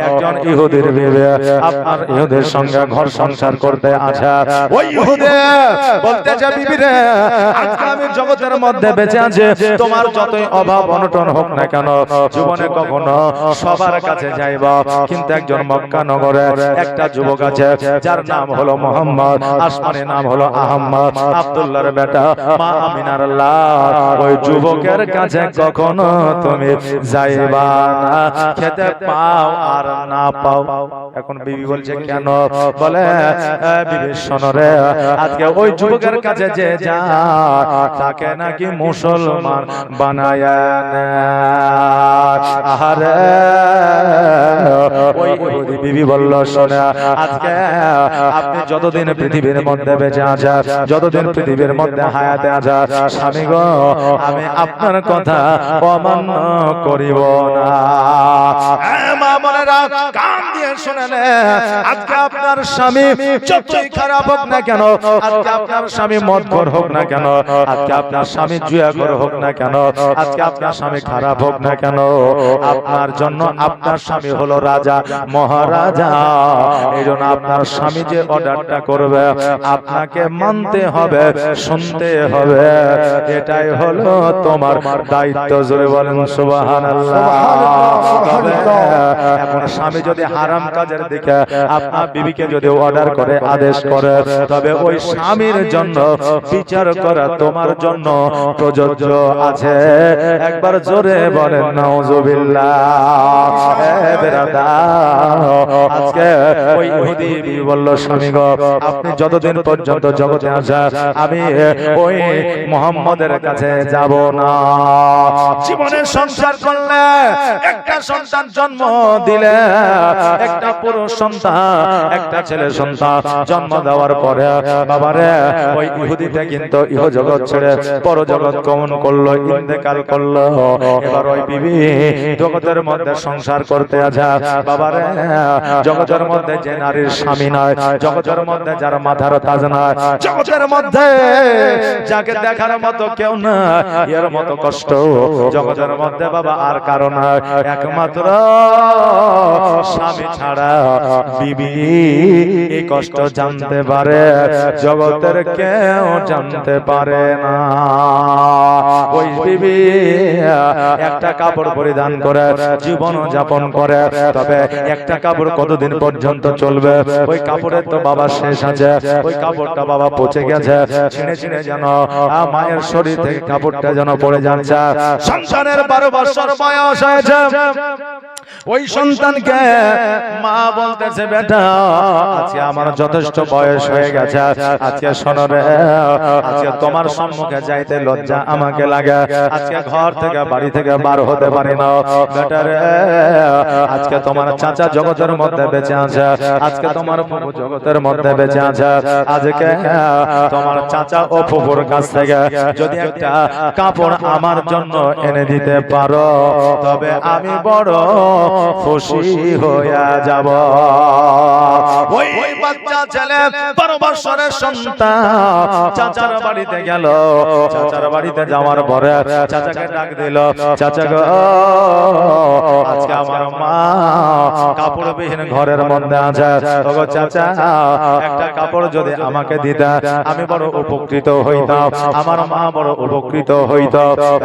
একজন ইহুদির বিবি আপনার ইহুদের সঙ্গে ঘর সংসার করতে আসা, ওই ইহুদে বলতেছে, বিবি রে আজকে আমি জগতের মধ্যে বেঁচে আছি, তোমার যতই অভাব অনটন হোক না কেন, জীবনে কখনো সবার কাছে যাইবা, কিন্তু একজন মক্কা নগরে একটা যুবক আছে যার নাম হলো মোহাম্মদ, আসমানি নাম হলো আহমদ, আব্দুল্লাহর বেটা, মা আমিনার লাল। ওই যুবকের কাছে কখনো তুমি যাইবা না, খেতে পাও আর না পাও। এখন বিবি বলছে কেন? বলে বিবি শোনো রে, আজকে ওই যুবকের কাছে যে যায় তাকে নাকি মুসলমান বানায় আহারে। ওই ইহুদি বিবি বলল, শোনা আজকে আপনি যতদিন পৃথিবীর মধ্যে বেঁচে আছেন, যতদিন পৃথিবীর মধ্যে হায়াতে আছেন, স্বামী গো আমি আপনার কথা অমান্য করিব না। মা বোনেরা কান দিয়ে শুনেন, আজকে আপনার স্বামী যতই খারাপ হোক না কেন, আজকে আপনার স্বামী মদখোর হোক না কেন, আজকে আপনার স্বামী জুয়াখোর হোক না কেন, আজকে আপনার স্বামী খারাপ হোক না কেন, আপনার জন্য আপনার স্বামী হলো রাজা মহারাজা। এই জন্য আপনার স্বামী যে অর্ডারটা করবে আপনাকে মানতে হবে, শুনতে হবে, এটাই হলো তোমার দায়িত্ব। জোরে বলেন সুবহানাল্লাহ। এখন স্বামী যদি হারাম কাজের দিকে আপনার বিবিকে যদি অর্ডার করে, আদেশ করে, তবে ওই স্বামীর জন্য বিচার করা তোমার জন্য প্রযোজ্য আছে। একবার জোরে বলেন নাউজুবিল্লাহ। আজকে ওই ইহুদি বলল, স্বামী গো আপনি যতদিন পর্যন্ত জগতে আছেন আমি ওই মুহাম্মদের কাছে যাব না। জীবনে সংসার করলে, একটা সন্তান জন্ম দিলে, একটা পুরুষ সন্তান, একটা ছেলে সন্তান জন্ম দেওয়ার পরে বাবারে ওই ইহুদিটা কিন্তু ইহ জগৎ ছেড়ে পর জগৎ গমন করলো, ইন্তেকাল করলো। এবার ওই বিবি জগতের মধ্যে সংসার করতে আছে বাবারে, জগতের মধ্যে যে নারীর স্বামী নয়, জগতের মধ্যে যার মাথার তাজ নয়, জগতের মধ্যে যাকে দেখার মতো কেউ না, এর মতো কষ্ট জগতের মধ্যে বাবা আর কারণ নয়, একমাত্র স্বামী ছাড়া বিবি এই কষ্ট জানতে পারে, জগতের কেউ জানতে পারে না। ওই বিবি একটা কাপড় পরিধান করে জীবন যাপন করে, তবে একটা কাপড় কতদিন পর্যন্ত চলবে? ওই কাপড়ের তো বাবা শেষ আছে, ওই কাপড়টা বাবা পচে গেছে, ছিঁড়ে ছিঁড়ে যেন মায়ের শরীর থেকে কাপড়টা যেন পড়ে যাচ্ছে। সন্তানের 12 বছর বয়স হয়েছে, ওই সন্তানকে মা বলতেছে, বেটা আজকে আমার যথেষ্ট বয়স হয়ে গেছে, আজকে শোনো রে, আজকে তোমার সম্মুখে যাইতে লজ্জা আমাকে লাগে, আজকে ঘর থেকে বাড়ি থেকে বার হতে পারি না। বেটা রে, আজকে তোমার চাচা জগতের মধ্যে বেঁচে আছে, আজকে তোমার ফুফু জগতের মধ্যে বেঁচে আছে, আজকে তোমার চাচা ও ফুফুর কাছ থেকে যদি একটা কাপড় আমার জন্য এনে দিতে পারো, তবে আমি বড় খুশি হয়ে যাব। ওই বাচ্চা ছেলে 12 বছরের সন্তান চাচার বাড়িতে গেল। চাচার বাড়িতে যাওয়ার পরে চাচাকে ডাক দিল, চাচা গো, আজকে আমার মা কাপড়বিহীন ঘরের মধ্যে আছে। ওগো চাচা, একটা কাপড় যদি আমাকে দিতা আমি বড় উপকৃত হইতাম, আমার মা বড় উপকৃত হইত।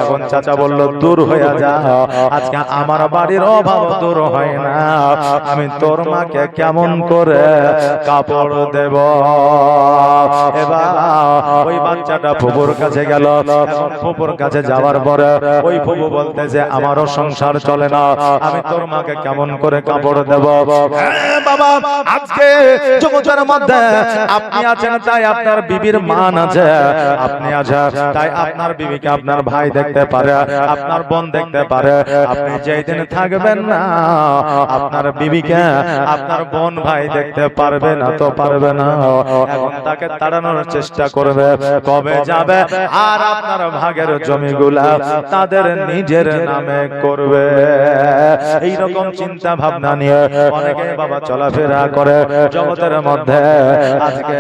এখন চাচা বলল, দূর হয়ে যা, আজকে আমার বাড়ির অভাব দূর হয় না, আমি তোর মাকে কেমন করে কাপড় দেব। এবার ওই বাচ্চাটা ফুপুর কাছে গেল। এখন ফুপুর কাছে যাওয়ার পরে ওই ফুপু বলতেছে, আমারও সংসার চলে না, আমি তোর মাকে কেমন করে কাপড় দেব। হ্যাঁ বাবা, আজকে জগতের মধ্যে আপনি আছেন তাই আপনার বিবির মান আছে, আপনি আছেন তাই আপনার বিবিকে আপনার ভাই দেখতে পারে, আপনার বোন দেখতে পারে। আপনি যেই দিন থাকবেন না, আপনার বিবিকে আপনার বোন ভাই দেখতে পারবে না তো পারবে না। এখন তাকে তাড়ানোর চেষ্টা করবে, কবে যাবে আর আপনার ভাগের জমিগুলা তাদের নিজের নামে করবে। এই রকম চিন্তা ভাবনা নিয়ে অনেকে বাবা চলাফেরা করে জগতের মধ্যে। আজকে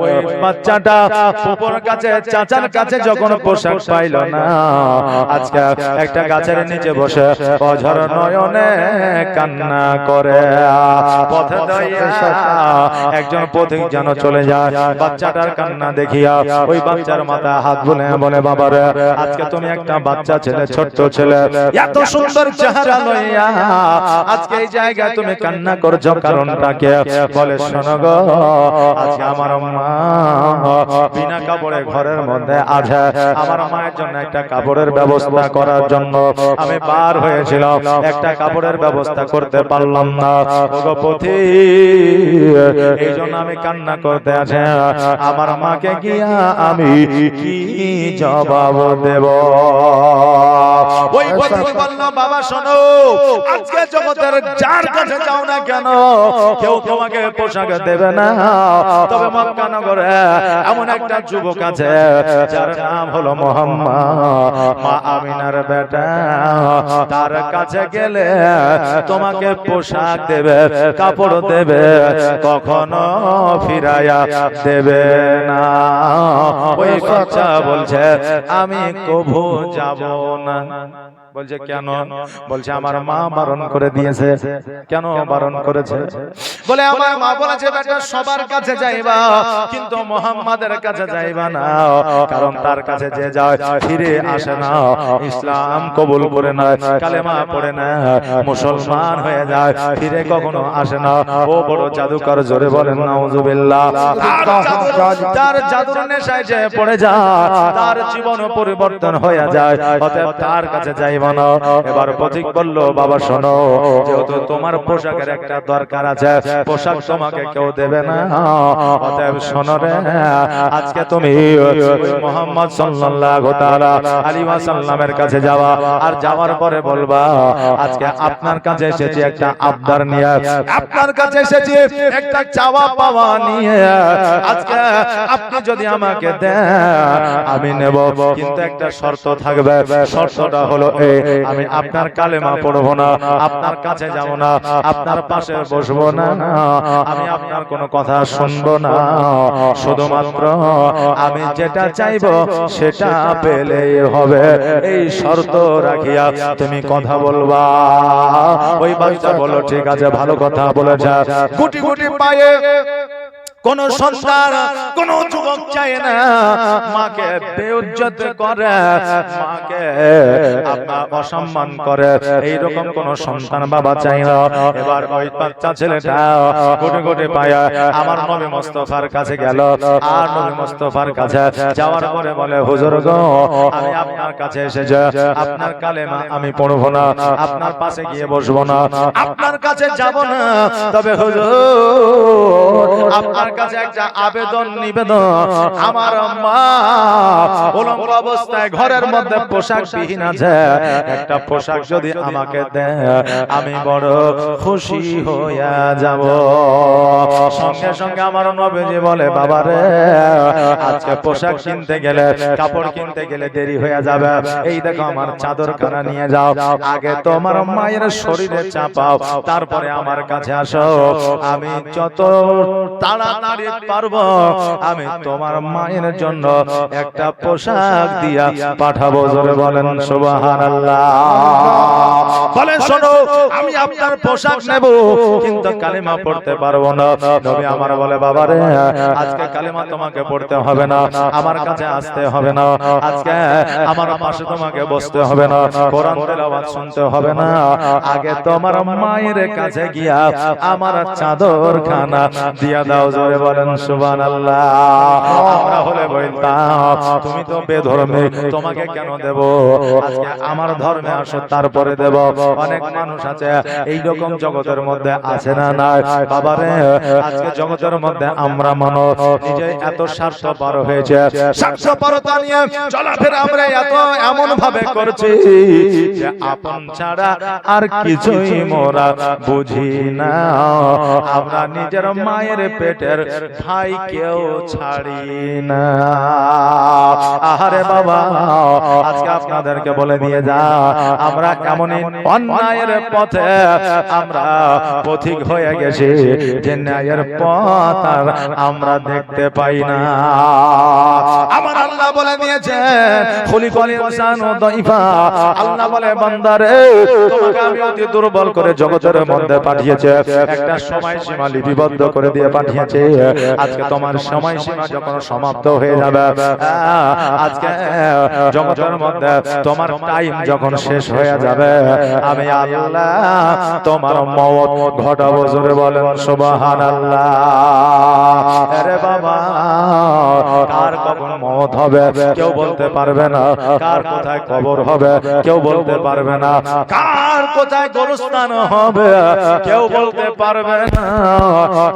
ওই বাচ্চাটা ফুপুর কাছে চাচার কাছে যখন পোশাক পাইল না, আজকে একটা গাছের নিচে বসে অঝর নয়নে কান্না করে। পথে দাঁড়িয়ে একজন পথিক যেন চলে যায়, বাচ্চাটার কান্না দেখিয়া ওই বাচ্চার মাথায় হাত বুলে বলে, বাবারে, আজকে তুমি একটা বাচ্চা ছেলে, ছোট্ট ছেলে, এত সুন্দর চেহারা লইয়া আজকে এই জায়গায় তুমি কান্না করছো, কারণটা কি? বলে, শোনো গো, আজকে আমার মা বিনা কাপড়ে ঘরের মধ্যে আছে, আমার মায়ের জন্য একটা কাপড়ের ব্যবস্থা করার জন্য আমি বার হয়েছিলাম, একটা কাপড়ের ব্যবস্থা করতে পারলাম না। ওগো পথিক, এই জন্য আমি কান্না করতে আছে, আমার মাকে গিয়া আমি কি জবাব দেব? ওই পথিক বলল, বাবা শোনো, আজকে জগতের যার কাছে যাও না কেন, কেউ তোমাকে পোশাক দেবে না। তবে মক্কা নগরে এমন একটা যুবক আছে যার নাম হলো মুহাম্মদ, মা আমিনার বেটা, তার কাছে গেলে তোমাকে পোশাক দেবে, কাপড় দেবে, কখনো ফিরাইয়া দেবে না। ওই বাচ্চা বলছে, আমি কভু যাব না। বলছে কেন? বলছে আমার মা বারণ করে দিয়েছে। কেন বারণ করেছে? বলে আমার মা বলেছে, বেটা সবার কাছে যাইবা কিন্তু মুহাম্মাদের কাছে যাইবা না, কারণ তার কাছে যে যায় ফিরে আসে না, ইসলাম কবুল করে না, কালেমা পড়ে না, মুসলমান হয়ে যায়, ফিরে কখনো আসে না। ও বড় জাদুকর, জোরে বলেন নাউজুবিল্লাহ। তার জাদুর নেশায় যে পড়ে যায়, তার জীবন পরিবর্তন হয়ে যায়, অতএব তার কাছে যাইবা না। এবার পথিক বলল, বাবা শোনো, যেহেতু তোমার পোশাকের একটা দরকার আছে, পোশাক তোমাকে কেউ দেবে না, অতএব শোনো রে, আজকে তুমি মুহাম্মদ সাল্লাল্লাহু তাআলা আলাইহি ওয়াসাল্লামের কাছে যাওয়া, আর যাওয়ার পরে বলবা, আজকে আপনার কাছে এসেছি একটা আবদার নিয়ে, আপনার কাছে এসেছি একটা চাওয়া পাওয়া নিয়ে, আজকে আপনি যদি আমাকে দেন আমি নেব, কিন্তু একটা শর্ত থাকবে। শর্তটা হলো আমি আপনার কালেমা পড়বো না, আপনার কাছে যাব না, আপনার পাশে বসবো না, আমি আপনার কোনো কথা শুনবো না, শুধুমাত্র আমি যেটা চাইবো সেটা পেলেই হবে, এই শর্ত রাখিয়া তুমি কথা বলবা। ওই বাচ্চা বলো, ঠিক আছে, ভালো কথা বলেছে। গুটি গুটি পায়ে কোন সন্তান, কোন যুবক চায় না মাকে বেইজ্জত করে, মাকে আপনার অসম্মান করে, এইরকম কোন সন্তান বাবা চায় না। এবার ওই বাচ্চা ছেলেটা গুটি গুটি পায়া আমার নবী মুস্তাফার কাছে গেল, আর নবী মুস্তাফার কাছে যাওয়ার পরে বলে, হুজুর গো, আমি আপনার কাছে এসেছি, আপনার কালেমা আমি পড়বো না, আপনার পাশে গিয়ে বসবো না, আপনার কাছে যাব না, তবে হুজুর আপনার কাছে একটা আবেদন নিবেদন, আমার মা উলঙ্গ অবস্থায় ঘরের মধ্যে পোশাক বিহীন আছে, একটা পোশাক যদি আমাকে দেয় আমি বড় খুশি হইয়া যাব। সঙ্গে সঙ্গে আমার নবীজি বলে, বাবা রে, আজকে পোশাক কিনতে গেলে, কাপড় কিনতে গেলে দেরি হয়ে যাবে। এই দেখো আমার চাদরখানা নিয়ে যাও, আগে তোমার মায়ের শরীরে চাপাও, তারপরে আমার কাছে আসো। আমি যত তাড়াতাড়ি পারবো আমি তোমার মায়ের জন্য একটা পোশাক দিয়া পাঠাবো। জোরে বলেন সুবহানাল্লাহ। বলেন, শোনো, আমি আপনার পোশাক নেব, কিন্তু কালিমা পড়তে পারবো না। নবী আমার বলে, বাবা রে, আজকে কালিমা তোমাকে পড়তে হবে না, আমার কাছে আসতে হবে না, আজকে আমার পাশে তোমাকে বসতে হবে না, কোরআন তেলাওয়াত শুনতে হবে না, আগে তোমার মায়ের কাছে গিয়া আমার চাদরখানা দিয়া দাও। জোরে বলেন সুবহানাল্লাহ। আমরা হলে বলতাম, তুমি তো বেধর্মী, তোমাকে কেন দেব, আজকে আমার ধর্মে আসো তারপরে দেব। অনেক মানুষ আছে এইরকম জগতের মধ্যে আছে না নাই? বাবারে, আজকে জগতের মধ্যে আমরা মানুষ নিজে এত স্বার্থপর হয়েছে, স্বার্থপরতা নিয়ে চলাফেরা আমরা এত এমন ভাবে করছি যে আপন ছাড়া আর কিছুই মোরা বুঝি না। আমরা নিজের মায়ের পেটের ভাই কেউ ছাড়ি না। আহারে বাবা, আজকে আপনাদেরকে বলে দিয়ে যা, আমরা এমনই অন্যায়ের পথে আমরা পথিক হয়ে গেছি যে ন্যায়ের পথ আর আমরা দেখতে পাই না। আমার আল্লাহ বলে দিয়েছে, খুলিকাল ইনসানু দাইফা। আল্লাহ বলে, বান্দারে, তোমাকে আমি অতি দুর্বল করে জগতের মধ্যে পাঠিয়েছে, একটা সময়সীমা লিপিবদ্ধ করে দিয়ে পাঠিয়েছে। আজকে তোমার সময়সীমা যখন সমাপ্ত হয়ে যাবে, আজকে জগতের মধ্যে তোমার টাইম যখন শেষ হয়ে যাবে, আমি আল্লাহ তোমার মওত ঘটাবো। জোরে বলেন সুবহানাল্লাহ। আরে বাবা, কার কখন মওত হবে কেউ বলতে পারবে না, কার কোথায় কবর হবে কেউ বলতে পারবে না, কার কোথায় গোরস্থান হবে কেউ বলতে পারবে না।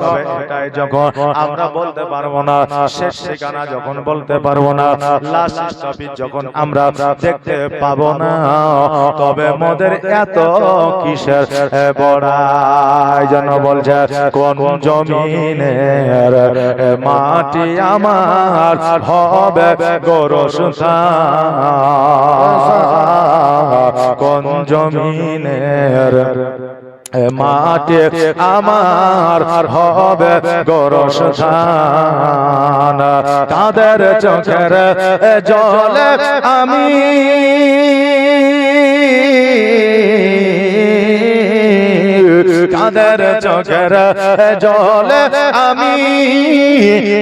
তবে এটাই যখন আমরা বলতে পারবো না, শেষ ঠিকানা যখন বলতে পারবো না, লাস্ট স্টপেজ যখন আমরা দেখতে পাবো না, তবে মোদের এত কিসের বড়াই যেন বলছে, কোন জমিনের মাটি আমার হবে গোরস্থান, কোন জমিনের মাটি আমার হবে গোরস্থান। তাদের চোখের জলে আমি তাদের চোখের জলে আমি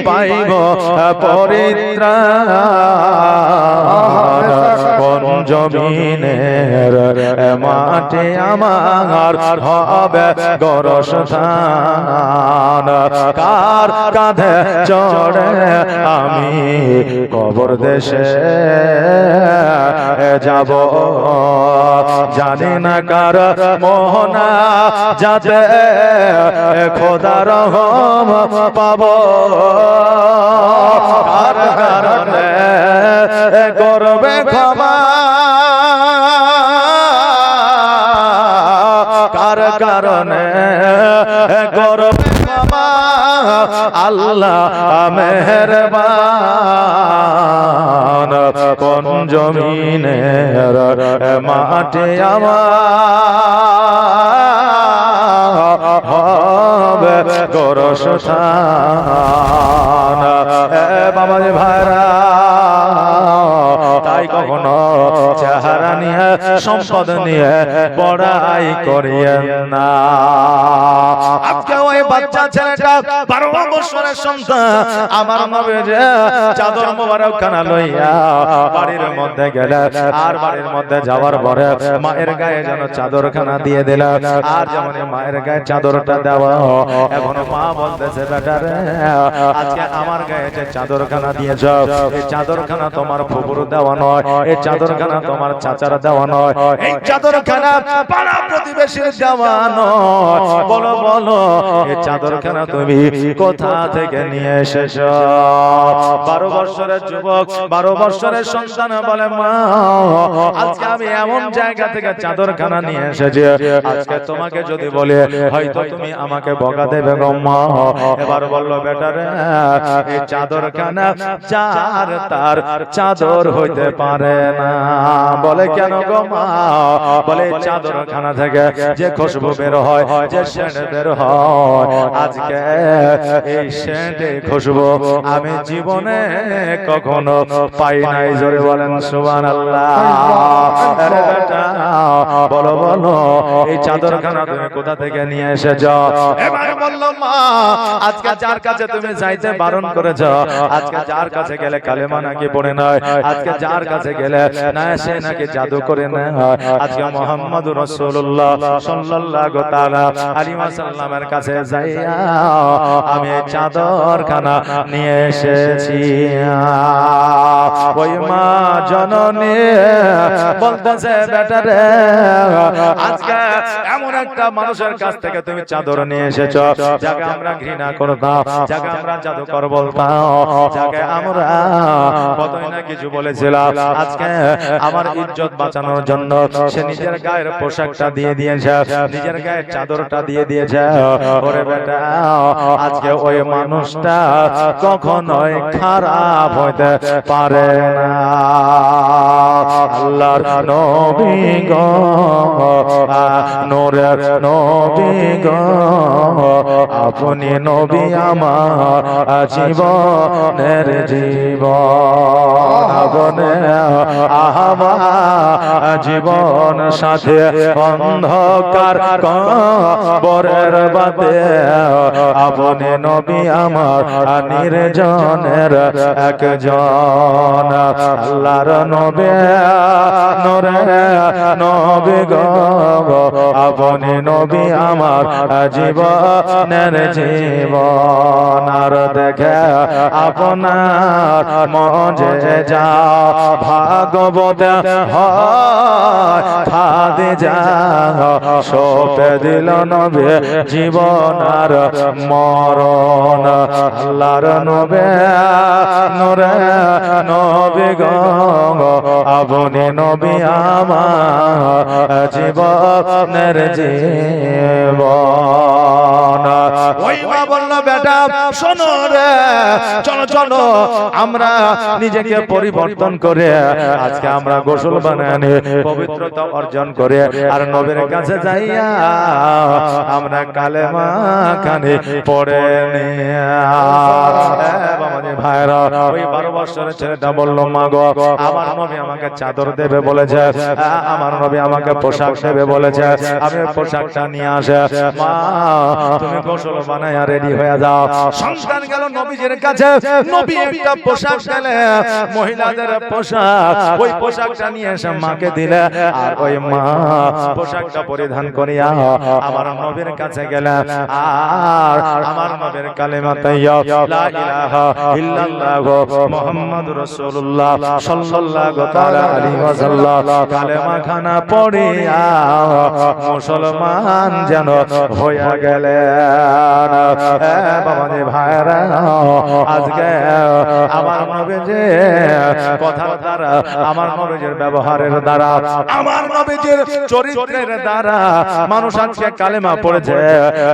পাইব পরিত্রাণ, কোন জমিনের মাটি আমার হবে গোরস্থান। কার কাঁধে চড়ে আমি কবর দেশে যাব, জানি না কার মোহনা যাতে খোদার রহম পাব, কার কারণে করবে ক্ষমা, কার কারণে করবে ক্ষমা আল্লাহ মেহেরবান, কোন জমিনের মাটি আমার হবে গোরস্থান। বাবাজি ভাইরা, তাই কখনো চেহারা নিয়ে সম্পদ নিয়ে বড়াই করিয়েন না। আজকে ওই বাচ্চা ছেলেটা 12 বছরের সন্তান আমার নবীজি চাদর মোবারক খানা লইয়া বাড়ির মধ্যে গেলে, আর বাড়ির মধ্যে যাওয়ার পরে মায়ের গায়ে যেন চাদরখানা দিয়ে দিল। আর যেমন মায়ের গায়ে চাদরটা দেওয়া, এখন মা বলতেছে, বেটা রে, আজকে আমার গায়ে যে চাদরখানা দিয়েছ, এই চাদরখানা তোমার ফুপুর দেওয়া নয়, এই চাদরখানা তোমার চাচার দেওয়া নয়, এই চাদরখানা পাড়া প্রতিবেশীর দেওয়া নয়। বলো বলো এই চাদরখানা তুমি কোথা থেকে নিয়ে এসেছো? 12 বছরের যুবক, 12 বছরের সন্তান বলে মা আজকে আমি এমন জায়গা থেকে চাদরখানা নিয়ে এসেছি, আজকে তোমাকে যদি বলে হয়তো তুমি আমাকে বকা দেবে গো মা। এবার বললো বেটা রে এই চাদরখানা চার তার চাদর হইতে পারে না। বলে কেন গো মা? বলে চাদরখানা থেকে যে খুশবু বের হয়, যে সেন্ট বের হয়, আজকে এই সেন্টে খুশবু আমি জীবনে কখনো পাই নাই। জোরে বলেন সুবহানাল্লাহ। আরে বেটা বলো বলো এই চাদরখানা তুমি কোথা থেকে নিয়ে এসেছো? এবার বললো মা আজকে যার কাছে তুমি যাইতে বারণ করেছো, আজকে যার কাছে গেলে কালেমা নাকি পড়ে নয়, আজকে যার কাছে গেলে না সে নাকি জাদু করে না, আজকে মুহাম্মদুর রাসূলুল্লাহ সাল্লাল্লাহু তাআলা আলাইহি ওয়াসাল্লামের কাছে যাইয়া আমি চাদরখানা নিয়ে এসেছি। ওই মা জননী বলতেছে বেটা রে আজকে এমন একটা মানুষের কাছ থেকে তুমি চাদর নিয়ে এসেছো যাকে আমরা ঘৃণা করতাম, যাকে আমরা জাদুকর বলতাম, যাকে আমরা কতই না কিছু বলেছিলাম, আজকে আমার ইজ্জত বাঁচানোর জন্য সে নিজের গায়ের পোশাকটা দিয়ে দিয়েছে, নিজের গায়ের চাদরটা দিয়ে দিয়েছে। ওরে বেটা আজকে ওই মানুষটা কখনোই খারাপ হইতে পারে না। আল্লাহর নবী গো নূরের নবী গো আপনি নবী আমার জীবনের জীবন, আপনি আমার জীবন সাথে অন্ধকার কবরের বাদে আপনি নবী আমার নির্জনের একজন। আল্লাহর নবী নূরে নবী গো আপনি নবী আমার জীবনের জীবন। আর দেখে আপনার মজে যা ভাগবত হয় খাদে যা সোপে দিল নবী জীবন আর মরণ। আল্লাহর নবী নূরে নবী গো আপনি নবী আমার জীবনের জীবন। ওই মা বলল বেটা শোনো রে চলো চলো আমরা নিজেকে পরিবর্তন করে আজকে আমরা গোসল বানানি পবিত্রতা অর্জন করে আর নবীর কাছে যাইয়া আমরা কালেমা খানি পড়ে নিয়া। বাবাজি ভাইরা ওই 12 বছরের ছেলেটা বলল মা গো আমার নবী আমাকে চাদর দেবে বলেছে, আমার নবী আমাকে পোশাক দেবে বলেছে, আমি পোশাকটা নিয়ে আসে। মা তুমি গোসল বানায়া রেডি হয়ে যাও। সন্তান গেল নবীজির কাছে, নবী একটা পোশাক দিলে মহিলাদের পোশাক, ওই পোশাকটা নিয়ে এসে মাকে দিলে আর ওই মা পোশাকটা পরিধান করিয়া আমার নবীর কাছে গেলে আর আমার নবীর কালেমা তাইয়া লা ইলাহা ইল্লাল্লাহ মুহাম্মাদুর রাসূলুল্লাহ সাল্লাল্লাহু তাআলা আলাইহি ওয়াসাল্লাম কালেমা খানা পড়িয়া মুসলমান যেন হইয়া গেলেন। বাবাজি ভাইরা আজকে আমার নবীজি কথার দ্বারা, আমার নবীজির ব্যবহারের দ্বারা, আমার নবীজির চরিত্রের দ্বারা মানুষ আজকে কালেমা পড়েছে।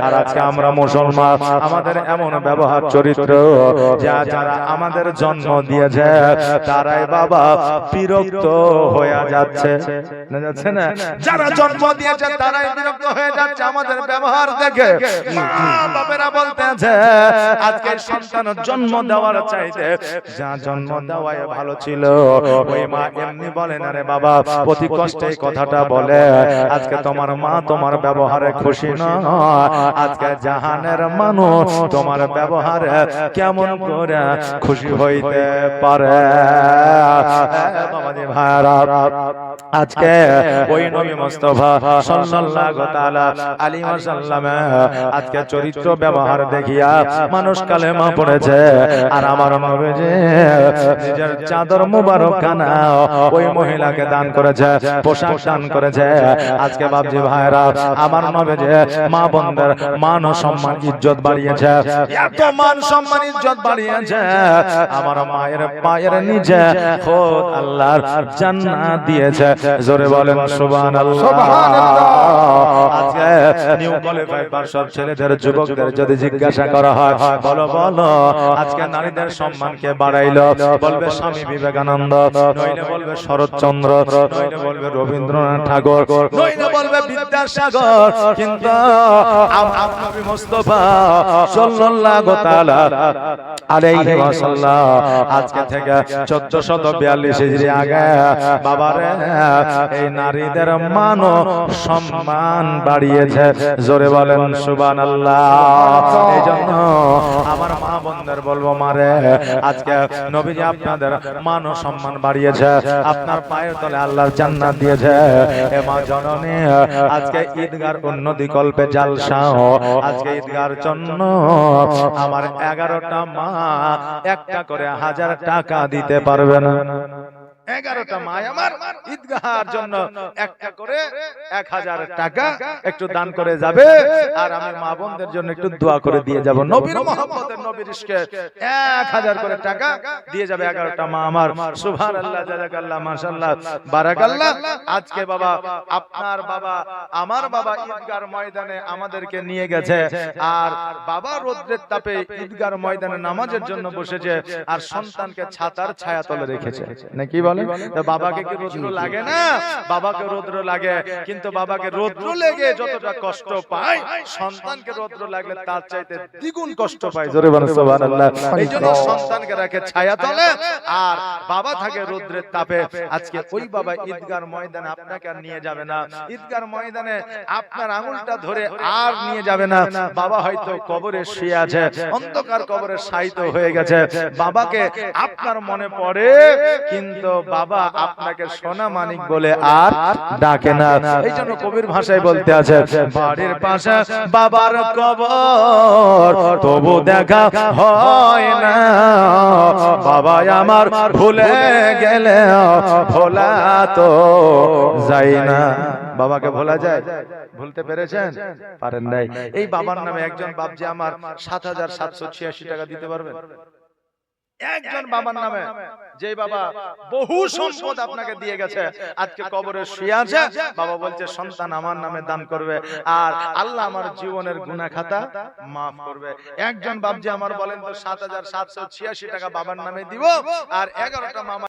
আর আজকে আমরা মুসলমান, আমাদের এমন ব্যবহার চরিত্র যা যারা আমাদের জন্ম দিয়েছে তারাই বাবা বিরক্ত হয়ে যাচ্ছে না, যারা জন্ম দিয়েছে তারাই বিরক্ত হয়ে যাচ্ছে আমাদের ব্যবহার দেখে। মা বাবারা বলতেছে আজকে সন্তান জন্ম দেওয়ার চাইতে যা জন্ম দেওয়াই ভালো ছিল। ওই মা এমনি বলে না রে বাবা, অতি কষ্টে কথাটা বলে। আজকে তোমার মা তোমার ব্যবহারে খুশি নয়, আজকে জাহানের মানুষ তোমার ব্যবহারে কেমন করে খুশি হইতে পারে? বাবাজি ভাইরা আজকে ওই নবী মুস্তাফা সাল্লাল্লাহু তাআলা আলাইহি ওয়াসাল্লাম আজকে চরিত্র ব্যবহার দেখিয়া মানুষ কালেমা পড়েছে। আর আমার নবীজি নিজের চাদর মুবারক খানা ওই মহিলাকে দান করেছে, পোশাক দান করেছে। আজকে বাপজি ভাইরা, আমার নবীজি মা বোনদের মান ও সম্মান ইজ্জত বাড়িয়েছে, এত মান সম্মান ইজ্জত বাড়িয়েছে। আমার মায়ের পায়ের নিচে খোদ আল্লাহর জান্নাত দিয়েছে। জোরে বলেন সুবহানাল্লাহ। আজকে নিউ কোয়ালিফাইড পারসন ছেলেদের যুবকদের যদি জিজ্ঞাসা করা হয়, বলো বলো আজকে নারীদের সম্মানকে বাড়াইলো, বলবে স্বামী বিবেকানন্দ, নইলে বলবে শরৎচন্দ্র, নইলে বলবে রবীন্দ্রনাথ ঠাকুর, নইলে বলবে বিদ্যাসাগর। কিন্তু আমার নবী মুস্তাফা সাল্লাল্লাহু তাআলা আলাইহি ওয়াসাল্লাম আজকে থেকে 1442 হিজরি আগে বাবারে এই নারীদের মান ও সম্মান বাড়িয়েছে। জোরে বলেন সুবহানাল্লাহ। এইজন্য আমার মা বোনদের বলবো, মারে আজকে নবীজি আপনাদের মান ও সম্মান বাড়িয়েছে, আপনার পায়ের তলে আল্লাহর জান্নাত দিয়েছে। এ মা জননী, আজকে ঈদগার উন্নতি কল্পে জালসা, আজকে ঈদগার জন্য আমার 11টা মা একটা করে 1000 টাকা দিতে পারবে না। 11টা মা আমার ঈদগাহের জন্য একটা করে 1000 টাকা একটু দান করে যাবে। আর আমি মা বোনদের জন্য একটু দোয়া করে দিয়ে যাব। নবীর মহব্বতের, নবীর ইশকে 1000 করে টাকা দিয়ে যাবে 11টা মা আমার। সুবহানাল্লাহ, জাযাকাল্লাহ, মাশাআল্লাহ, বারাকাল্লাহ। আজকে বাবা, আপনার বাবা, আমার বাবা ঈদগার ময়দানে আমাদেরকে নিয়ে গেছে। আর বাবা রোদ্রের তাপে ঈদগার ময়দানে নামাজের জন্য বসেছে, আর সন্তানকে ছাতার ছায়া তলে রেখেছে। নাকি বলেন? বাবাকে কি রৌদ্র লাগে না? বাবাকে রৌদ্র লাগে, কিন্তু বাবাকে রৌদ্র লেগে যতটা কষ্ট পায়, সন্তানকে রৌদ্র লাগলে তার চাইতে দ্বিগুণ কষ্ট পায়। জোরে বলেন সুবহানাল্লাহ। এইজন্য সন্তানকে রাখে ছায়া তলে, আর বাবা থাকে রৌদ্রের তাপে। আজকে ওই বাবা ঈদগার ময়দানে আপনাকে আর নিয়ে যাবে না, ঈদগার ময়দানে আপনার আঙুলটা ধরে আর নিয়ে যাবে না। বাবা হয়তো কবরে শুয়ে আছে, অন্ধকার কবরে শায়িত হয়ে গেছে। বাবাকে আপনার মনে পড়ে, কিন্তু বাবা আপনাকে সোনা মানিক বলে আর ডাকে না। এই জন্য কবির ভাষায় বলতে আছে, বাড়ির পাশে বাবার কবর তবু দেখা হয় না, বাবা আমার ভুলে গেলে ভোলা তো যায় না। বাবাকে ভোলা যায়? ভুলতে পেরেছেন? পারেন নাই। এই বাবার নামে একজন বাপজি আমার 7786 টাকা দিতে পারবেন? একজন বাবার নামে, যে বাবা বহু সম্পদ আপনাকে দিয়ে গেছে, আজকে কবরে শুয়ে আছে, বাবা বলছে সন্তান আমার নামে দান করবে, আর আল্লাহ আমার জীবনের গুনাহ খাতা maaf করবে। একজন বাপজি আমার বলেন তো 7786 টাকা বাবার নামে দিব, আর 11টা মামা